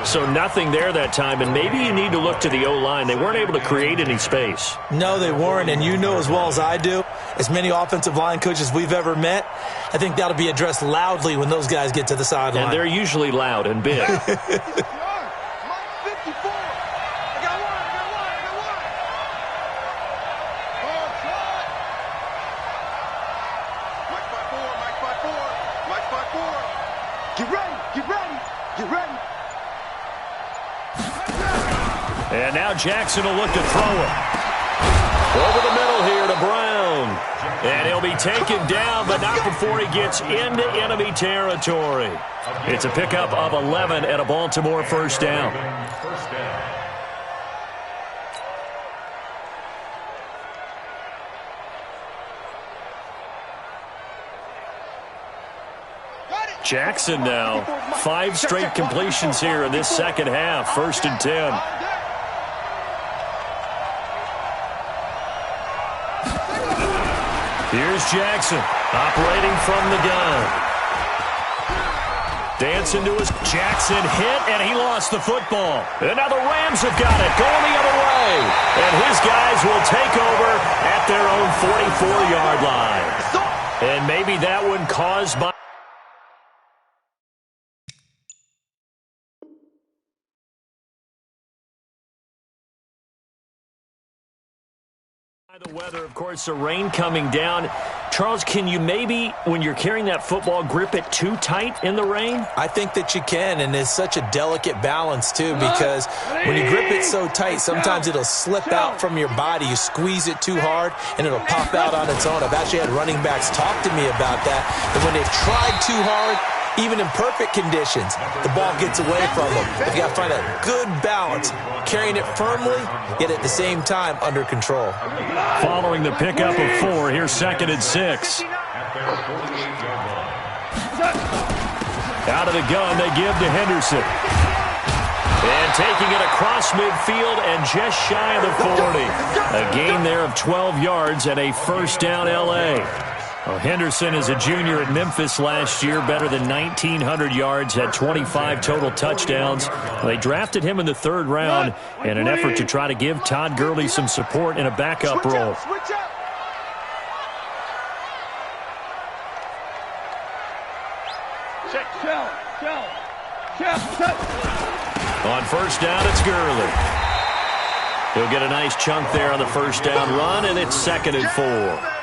So nothing there that time, and maybe you need to look to the O-line. They weren't able to create any space. No, they weren't, and you know as well as I do, as many offensive line coaches we've ever met, I think that'll be addressed loudly when those guys get to the sideline. And they're usually loud and big. And now Jackson will look to throw it. Over the middle here to Brown. And he'll be taken down, but not before he gets into enemy territory. It's a pickup of 11 and a Baltimore first down. Jackson now. 5 straight completions here in this second half. 1st and 10. Here's Jackson operating from the gun. Dancing to his Jackson hit, and he lost the football. And now the Rams have got it, going the other way. And his guys will take over at their own 44-yard line. And maybe that one caused by the weather, of course, the rain coming down. Charles, can you maybe, when you're carrying that football, grip it too tight in the rain? I think that you can, and it's such a delicate balance, too, because when you grip it so tight, sometimes it'll slip out from your body. You squeeze it too hard, and it'll pop out on its own. I've actually had running backs talk to me about that, and when they've tried too hard, even in perfect conditions, the ball gets away from them. They've got to find a good balance, carrying it firmly, yet at the same time under control. Following the pickup of 4, here's 2nd and 6. Out of the gun, they give to Henderson. And taking it across midfield and just shy of the 40. A gain there of 12 yards and a 1st down L.A. Well, Henderson is a junior at Memphis last year, better than 1,900 yards, had 25 total touchdowns. They drafted him in the 3rd round in an effort to try to give Todd Gurley some support in a backup role. On 1st down, it's Gurley. He'll get a nice chunk there on the 1st down run, and it's 2nd and 4.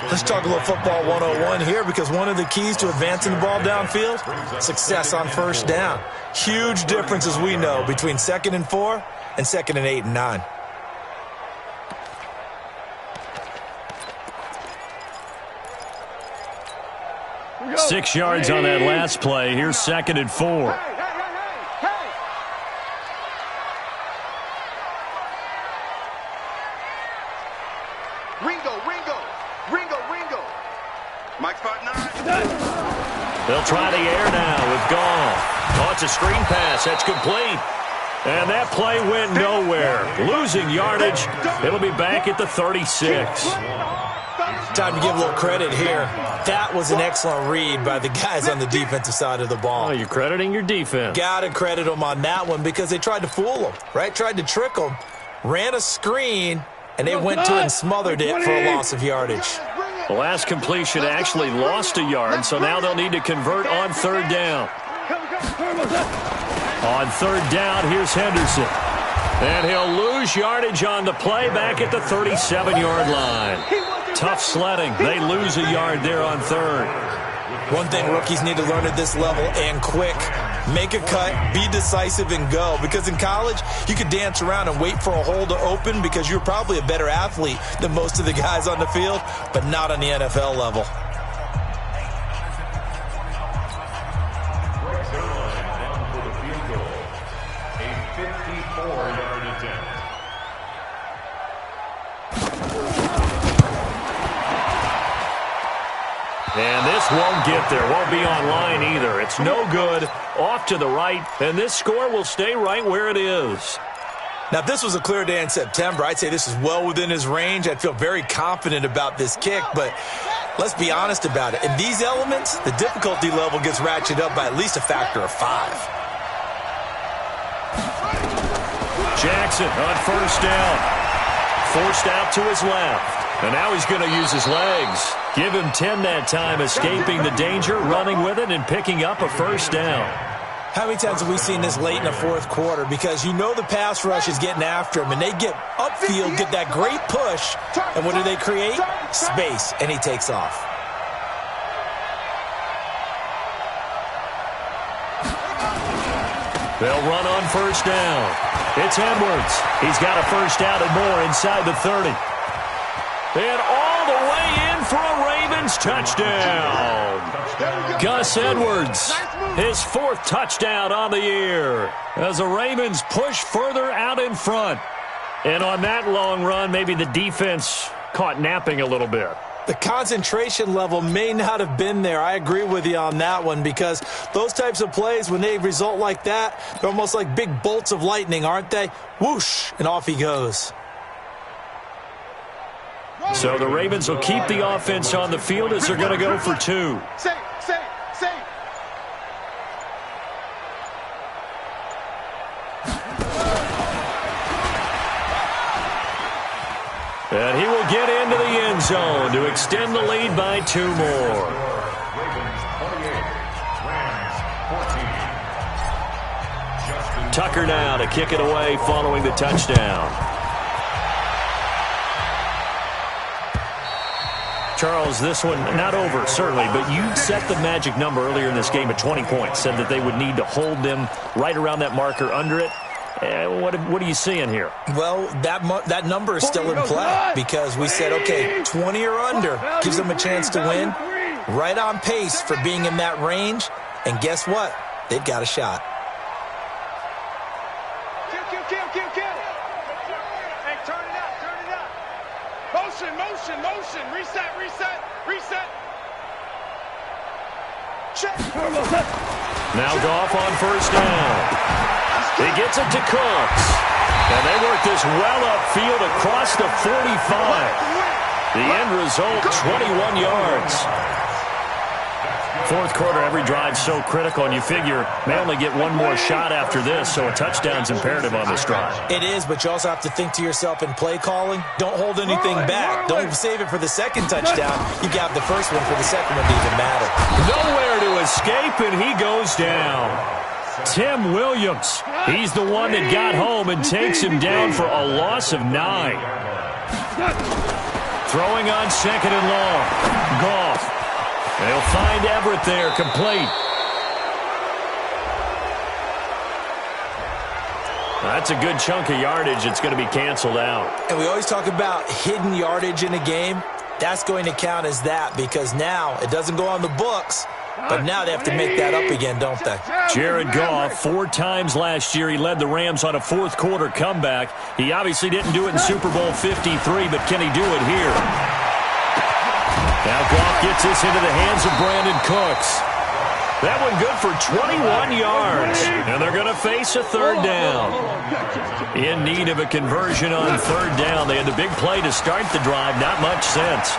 Let's talk a little football 101 here, because one of the keys to advancing the ball downfield, success on 1st down. Huge difference, as we know, between 2nd and 4 and 2nd and 8 and 9. Go. 6 yards on that last play. Here's 2nd and 4. They'll try the air now with Gall. Oh, it's a screen pass. That's complete. And that play went nowhere. Losing yardage. It'll be back at the 36. Time to give a little credit here. That was an excellent read by the guys on the defensive side of the ball. Oh, you're crediting your defense. Got to credit them on that one, because they tried to fool them, right? Tried to trick them. Ran a screen, and they went to and smothered it for a loss of yardage. The last completion actually lost a yard, so now they'll need to convert on 3rd down. On 3rd down, here's Henderson. And he'll lose yardage on the play back at the 37-yard line. Tough sledding. They lose a yard there on 3rd. One thing rookies need to learn at this level, and quick. Make a cut, be decisive, and go. Because in college, you could dance around and wait for a hole to open because you're probably a better athlete than most of the guys on the field, but not on the NFL level. And this won't get there. Won't be online either. It's no good. Off to the right. And this score will stay right where it is. Now, if this was a clear day in September, I'd say this is well within his range. I'd feel very confident about this kick. But let's be honest about it. In these elements, the difficulty level gets ratcheted up by at least a factor of 5. Jackson on 1st down. Forced out to his left. And now he's going to use his legs. Give him 10 that time, escaping the danger, running with it, and picking up a 1st down. How many times have we seen this late in the 4th quarter? Because you know the pass rush is getting after him, and they get upfield, get that great push, and what do they create? Space, and he takes off. They'll run on 1st down. It's Edwards. He's got a 1st down and more inside the 30. And all the way in for a Ravens touchdown. Gus Edwards, his 4th touchdown on the year as the Ravens push further out in front. And on that long run, maybe the defense caught napping a little bit. The concentration level may not have been there. I agree with you on that one, because those types of plays, when they result like that, they're almost like big bolts of lightning, aren't they? Whoosh, and off he goes. So the Ravens will keep the offense on the field as they're going to go for 2. Safe. And he will get into the end zone to extend the lead by 2 more. Ravens 28, Rams 14. Tucker now to kick it away following the touchdown. Charles, this one not over, certainly, but you set the magic number earlier in this game at 20 points, said that they would need to hold them right around that marker under it. What are you seeing here? Well, that number is still in play, because we said, okay, 20 or under gives them a chance to win. Right on pace for being in that range. And guess what? They've got a shot. Kill. Hey, turn it up. Motion. Reset. Check. Now Goff on first down. He gets it to Cooks. And they work this well upfield across the 45. The end result, 21 yards. Fourth quarter, every drive's so critical, and you figure may only get one more shot after this, so a touchdown's imperative on this drive. It is, but you also have to think to yourself in play calling, don't hold anything back. Don't save it for the second touchdown. You got the first one for the second one to even matter. Nowhere to escape, and he goes down. Tim Williams, he's the one that got home and takes him down for a loss of 9. Throwing on second and long. Goff. They'll find Everett there, complete. That's a good chunk of yardage. It's going to be canceled out. And we always talk about hidden yardage in a game. That's going to count as that, because now it doesn't go on the books, but now they have to make that up again, don't they? Jared Goff, 4 times last year, he led the Rams on a fourth quarter comeback. He obviously didn't do it in Super Bowl 53, but can he do it here? Now Goff gets this into the hands of Brandon Cooks. That one good for 21 yards. And they're going to face a third down. In need of a conversion on third down. They had the big play to start the drive. Not much sense.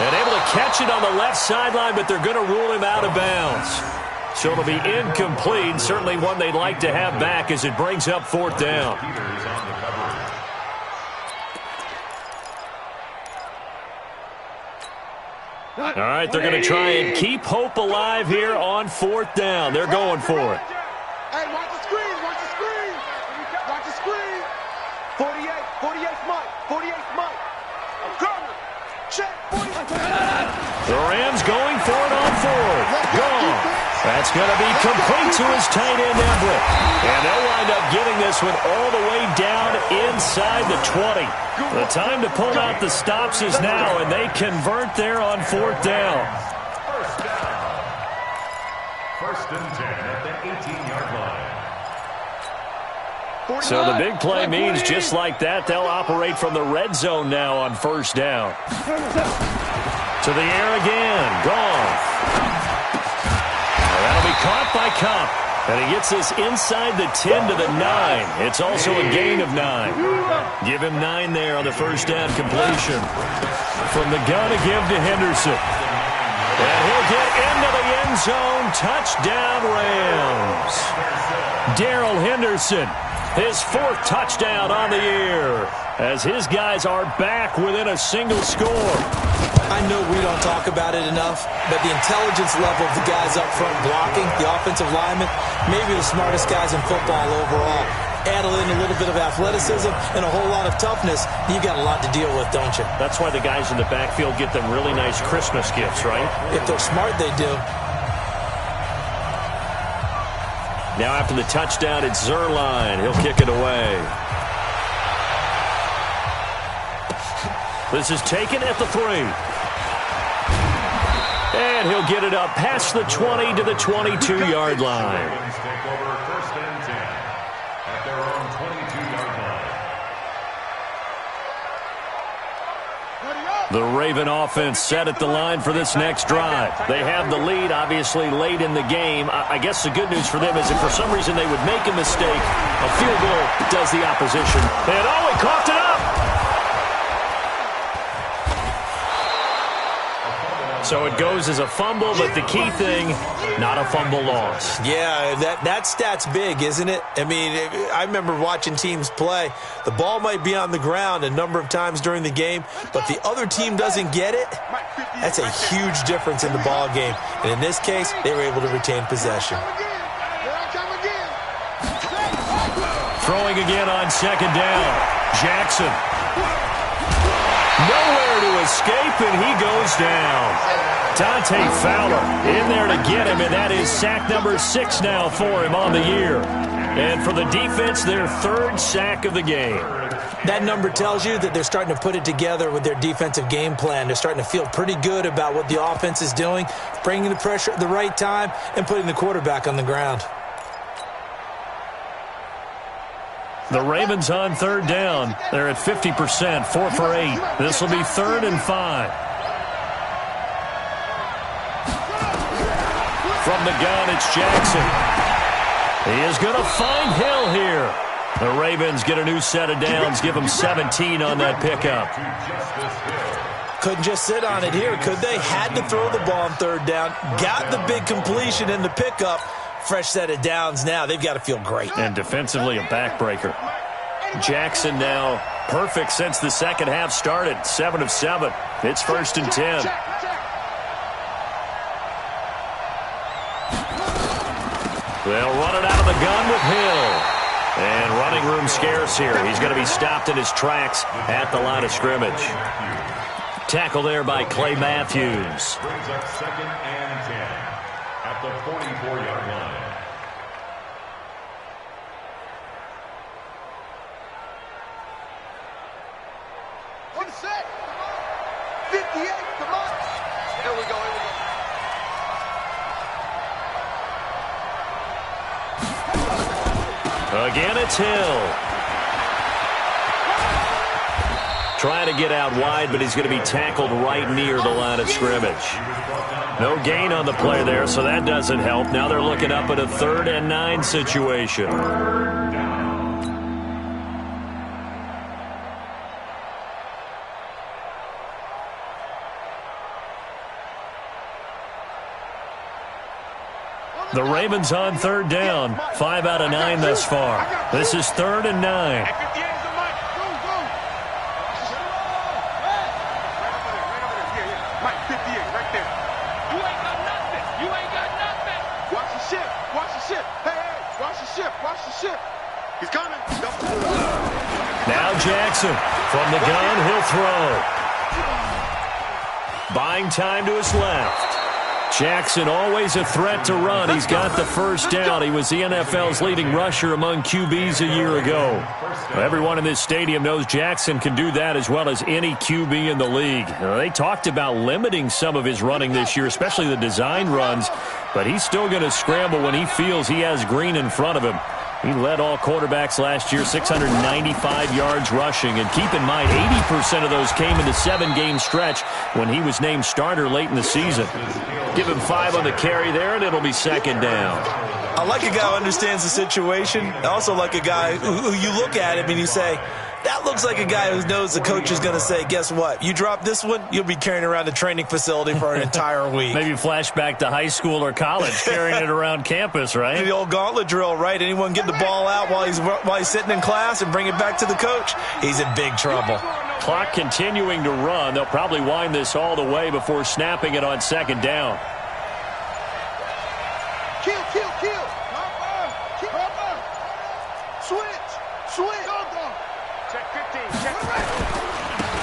And able to catch it on the left sideline, but they're going to rule him out of bounds. So it'll be incomplete. Certainly one they'd like to have back as it brings up fourth down. All right, they're going to try and keep hope alive here on fourth down. They're going for it. Hey, watch the screen. Watch the screen. 48's Mike. 48's Mike. I'm coming. Check. 48. The Rams going for it on fourth. Gone. That's going to be complete to his tight end, Everett. And they'll wind up getting this one all the way down inside the 20. The time to pull out the stops is now, and they convert there on fourth down. First and 10 at the 18-yard line. So the big play means just like that, they'll operate from the red zone now on first down. To the air again. Gone. That'll be caught by Kupp. And he gets this inside the 10 to the 9. It's also a gain of 9. Give him 9 there on the first down completion. From the gun to give to Henderson. And he'll get into the end zone. Touchdown, Rams. Darrell Henderson, his 4th touchdown on the year, as his guys are back within a single score. I know we don't talk about it enough, but the intelligence level of the guys up front blocking, the offensive linemen, maybe the smartest guys in football overall. Add in a little bit of athleticism and a whole lot of toughness, you've got a lot to deal with, don't you? That's why the guys in the backfield get them really nice Christmas gifts, right? If they're smart, they do. Now after the touchdown, it's Zuerlein. He'll kick it away. This is taken at the 3. And he'll get it up past the 20 to the 22-yard line. Ravens take over first and 10 at their own 22-yard line. The Raven offense set at the line for this next drive. They have the lead, obviously, late in the game. I guess the good news for them is if for some reason they would make a mistake, a field goal does the opposition. And he coughed it up! So it goes as a fumble, but the key thing, not a fumble loss. Yeah, that stat's big, isn't it? I mean, I remember watching teams play. The ball might be on the ground a number of times during the game, but the other team doesn't get it. That's a huge difference in the ball game. And in this case, they were able to retain possession. Throwing again on second down. Jackson. Nowhere to escape, and he goes down. Dante Fowler in there to get him, and that is sack number 6 now for him on the year. And for the defense, their 3rd sack of the game. That number tells you that they're starting to put it together with their defensive game plan. They're starting to feel pretty good about what the offense is doing, bringing the pressure at the right time, and putting the quarterback on the ground. The Ravens on 3rd down. They're at 50%, 4 for 8. This will be 3rd and 5. From the gun, it's Jackson. He is going to find Hill here. The Ravens get a new set of downs, give them 17 on that pickup. Couldn't just sit on it here, could they? Had to throw the ball on 3rd down. Got the big completion in the pickup. Fresh set of downs now. They've got to feel great. And defensively, a backbreaker. Jackson now perfect since the second half started. 7 of 7. It's 1st and 10. They'll run it out of the gun with Hill. And running room scarce here. He's going to be stopped in his tracks at the line of scrimmage. Tackle there by Clay Matthews. Brings up 2nd and 10 at the 44-yard line. What is that? 58, come on. Here we go, Again, it's Hill. Trying to get out wide, but he's going to be tackled right near the line of scrimmage. No gain on the play there, so that doesn't help. Now they're looking up at a 3rd and 9 situation. The Ravens on 3rd down. 5 out of 9 thus far. This is 3rd and 9. He's coming. Now Jackson from the gun. He'll throw. Buying time to his left. Jackson always a threat to run. He's got the 1st down. He was the NFL's leading rusher among QBs a year ago. Everyone in this stadium knows Jackson can do that as well as any QB in the league. They talked about limiting some of his running this year, especially the design runs, but he's still going to scramble when he feels he has green in front of him. He led all quarterbacks last year, 695 yards rushing. And keep in mind, 80% of those came in the 7-game stretch when he was named starter late in the season. Give him 5 on the carry there, and it'll be 2nd down. I like a guy who understands the situation. I also like a guy who you look at him and you say, that looks like a guy who knows the coach is going to say, guess what? You drop this one, you'll be carrying around a training facility for an entire week. Maybe flashback to high school or college, carrying it around campus, right? The old gauntlet drill, right? Anyone get the ball out while he's sitting in class and bring it back to the coach? He's in big trouble. Clock continuing to run. They'll probably wind this all the way before snapping it on 2nd down. Kill. Switch. Check 15. Check.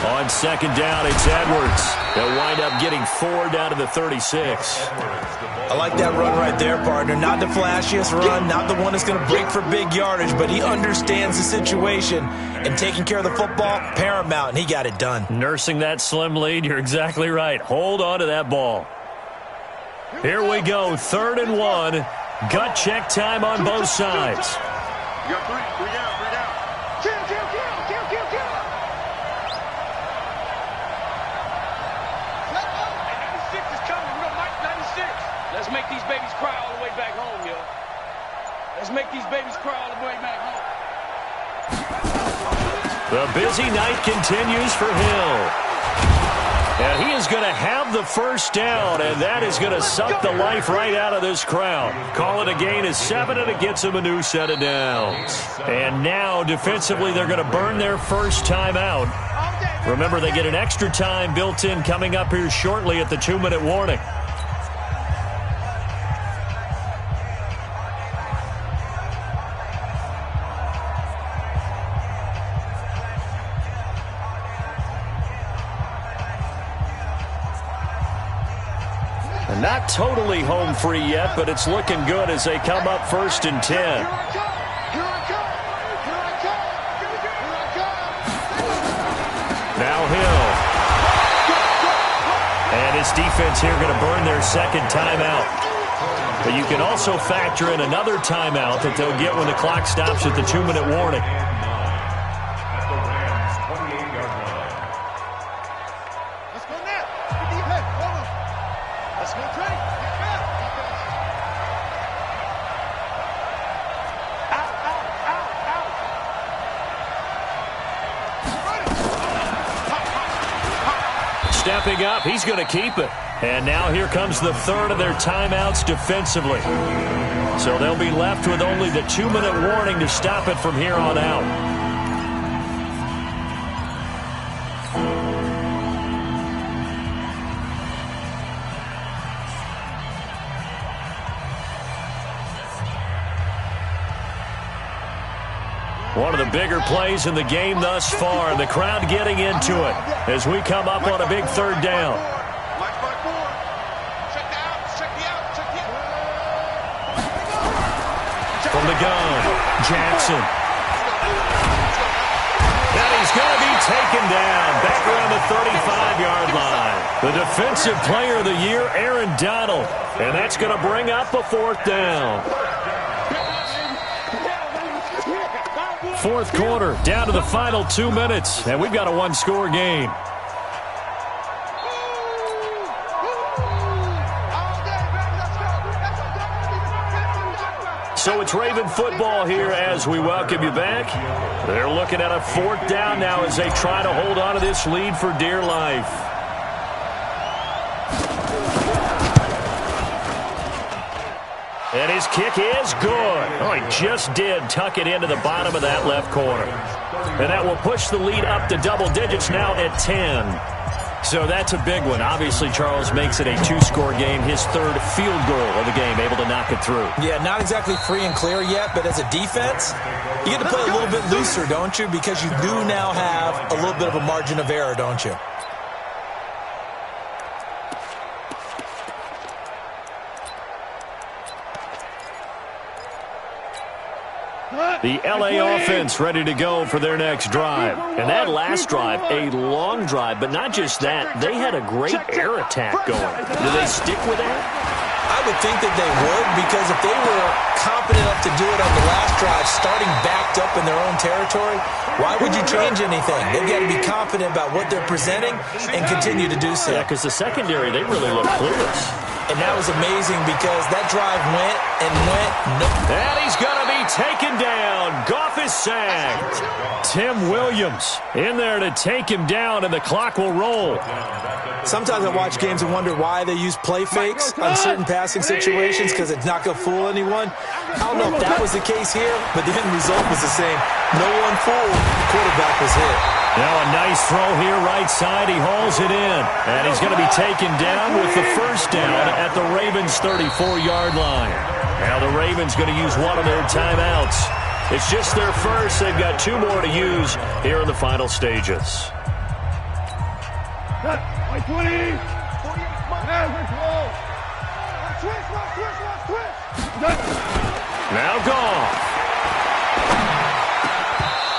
On 2nd down, it's Edwards. They'll wind up getting 4 down to the 36. I like that run right there, partner. Not the flashiest run, not the one that's going to break for big yardage, but he understands the situation, and taking care of the football, paramount, and he got it done. Nursing that slim lead, you're exactly right. Hold on to that ball. Here we go, 3rd and 1. Gut check time on both sides. You got 3 down. Kill. Let's make these babies cry all the way back home. The busy night continues for Hill. And he is going to have the first down, and that is going to suck the life right out of this crowd. Call it a gain of 7, and it gets him a new set of downs. And now, defensively, they're going to burn their first timeout. Remember, they get an extra time built in coming up here shortly at the 2-minute warning. Not totally home free yet, but it's looking good as they come up 1st and 10. Now Hill. And his defense here going to burn their second timeout. But you can also factor in another timeout that they'll get when the clock stops at the 2-minute warning. At the Rams' 28-yard line. Let's go now. Defense, over. Let's go, Trey. Out, out, out, out. Stepping up, he's going to keep it. And now here comes the third of their timeouts defensively. So they'll be left with only the 2-minute warning to stop it from here on out. One of the bigger plays in the game thus far, and the crowd getting into it as we come up on a big third down. From the gun, Jackson. And he's going to be taken down back around the 35-yard line. The defensive player of the year, Aaron Donald. And that's going to bring up a 4th down. 4th quarter, down to the final 2 minutes, and we've got a 1-score game. So it's Raven football here as we welcome you back. They're looking at a 4th down now as they try to hold on to this lead for dear life. And his kick is good. Oh, he just did tuck it into the bottom of that left corner. And that will push the lead up to double digits now at 10. So that's a big one. Obviously, Charles makes it a 2-score game. His 3rd field goal of the game, able to knock it through. Yeah, not exactly free and clear yet, but as a defense, you get to play a little bit looser, don't you? Because you do now have a little bit of a margin of error, don't you? The LA offense ready to go for their next drive. And that last drive, a long drive, but not just that. They had a great air attack going. Do they stick with that? I would think that they would, because if they were competent enough to do it on the last drive, starting backed up in their own territory, why would you change anything? They've got to be confident about what they're presenting and continue to do so. Yeah, because the secondary, they really look clueless. And that was amazing because that drive went and went. And he's going to be taken down. Goff is sacked. Tim Williams in there to take him down, and the clock will roll. Sometimes I watch games and wonder why they use play fakes on certain passing situations, because it's not going to fool anyone. I don't know if that was the case here, but the end result was the same. No one fooled. The quarterback was hit. Now a nice throw here right side. He hauls it in. And he's going to be taken down with the first down at the Ravens' 34-yard line. Now the Ravens going to use one of their timeouts. It's just their first. They've got 2 more to use here in the final stages. 20. Now Goff.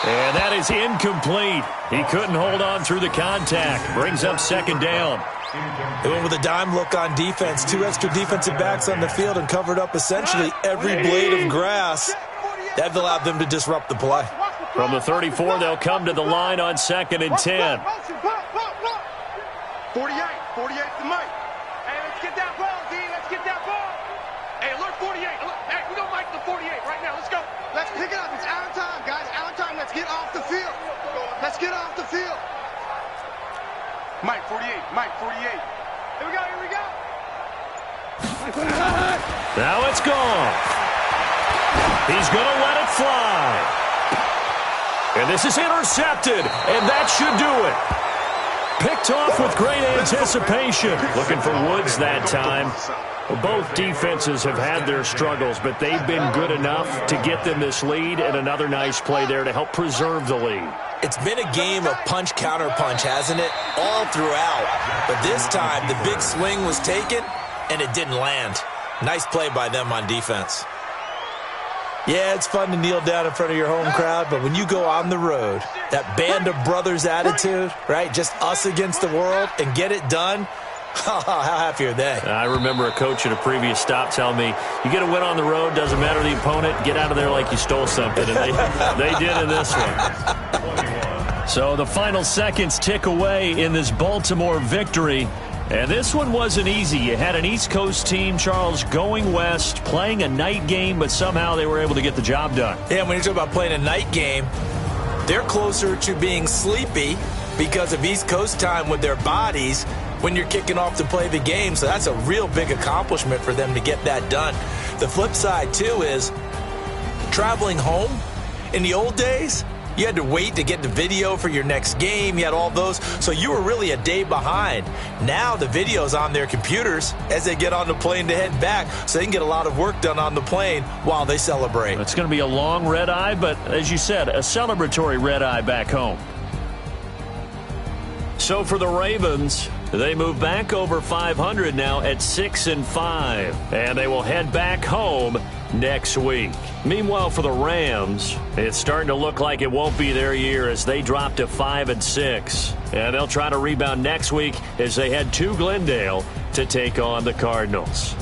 And that is incomplete. He couldn't hold on through the contact. Brings up 2nd down. They went with a dime look on defense. 2 extra defensive backs on the field and covered up essentially every blade of grass. That allowed them to disrupt the play. From the 34, they'll come to the line on 2nd and 10. 48 to Mike. Hey, let's get that ball, D. Let's get that ball. Hey, alert 48. Hey, we don't like the 48 right now. Let's Pick it up. It's Allen time, guys. Allen time. Let's get off the field. Let's get off the field. Mike, 48. Mike, 48. Here we go. Here we go. Now it's gone. He's going to let it fly. And this is intercepted, and that should do it. Picked off with great anticipation. Looking for Woods that time. Both defenses have had their struggles, but they've been good enough to get them this lead, and another nice play there to help preserve the lead. It's been a game of punch-counter-punch, hasn't it? All throughout. But this time, the big swing was taken, and it didn't land. Nice play by them on defense. Yeah, it's fun to kneel down in front of your home crowd, but when you go on the road, that band of brothers attitude, right, just us against the world, and get it done, how happy are they? I remember a coach at a previous stop telling me, you get a win on the road, doesn't matter the opponent, get out of there like you stole something, and they did in this one. So the final seconds tick away in this Baltimore victory. And this one wasn't easy. You had an East Coast team, Charles, going west, playing a night game, but somehow they were able to get the job done. Yeah, when you talk about playing a night game, they're closer to being sleepy because of East Coast time with their bodies when you're kicking off to play the game. So that's a real big accomplishment for them to get that done. The flip side, too, is traveling home. In the old days, you had to wait to get the video for your next game. You had all those. So you were really a day behind. Now the video's on their computers as they get on the plane to head back, so they can get a lot of work done on the plane while they celebrate. It's going to be a long red eye, but as you said, a celebratory red eye back home. So for the Ravens, they move back over 500 now at 6-5, and they will head back home next week. Meanwhile, for the Rams, it's starting to look like it won't be their year as they drop to 5-6. And they'll try to rebound next week as they head to Glendale to take on the Cardinals.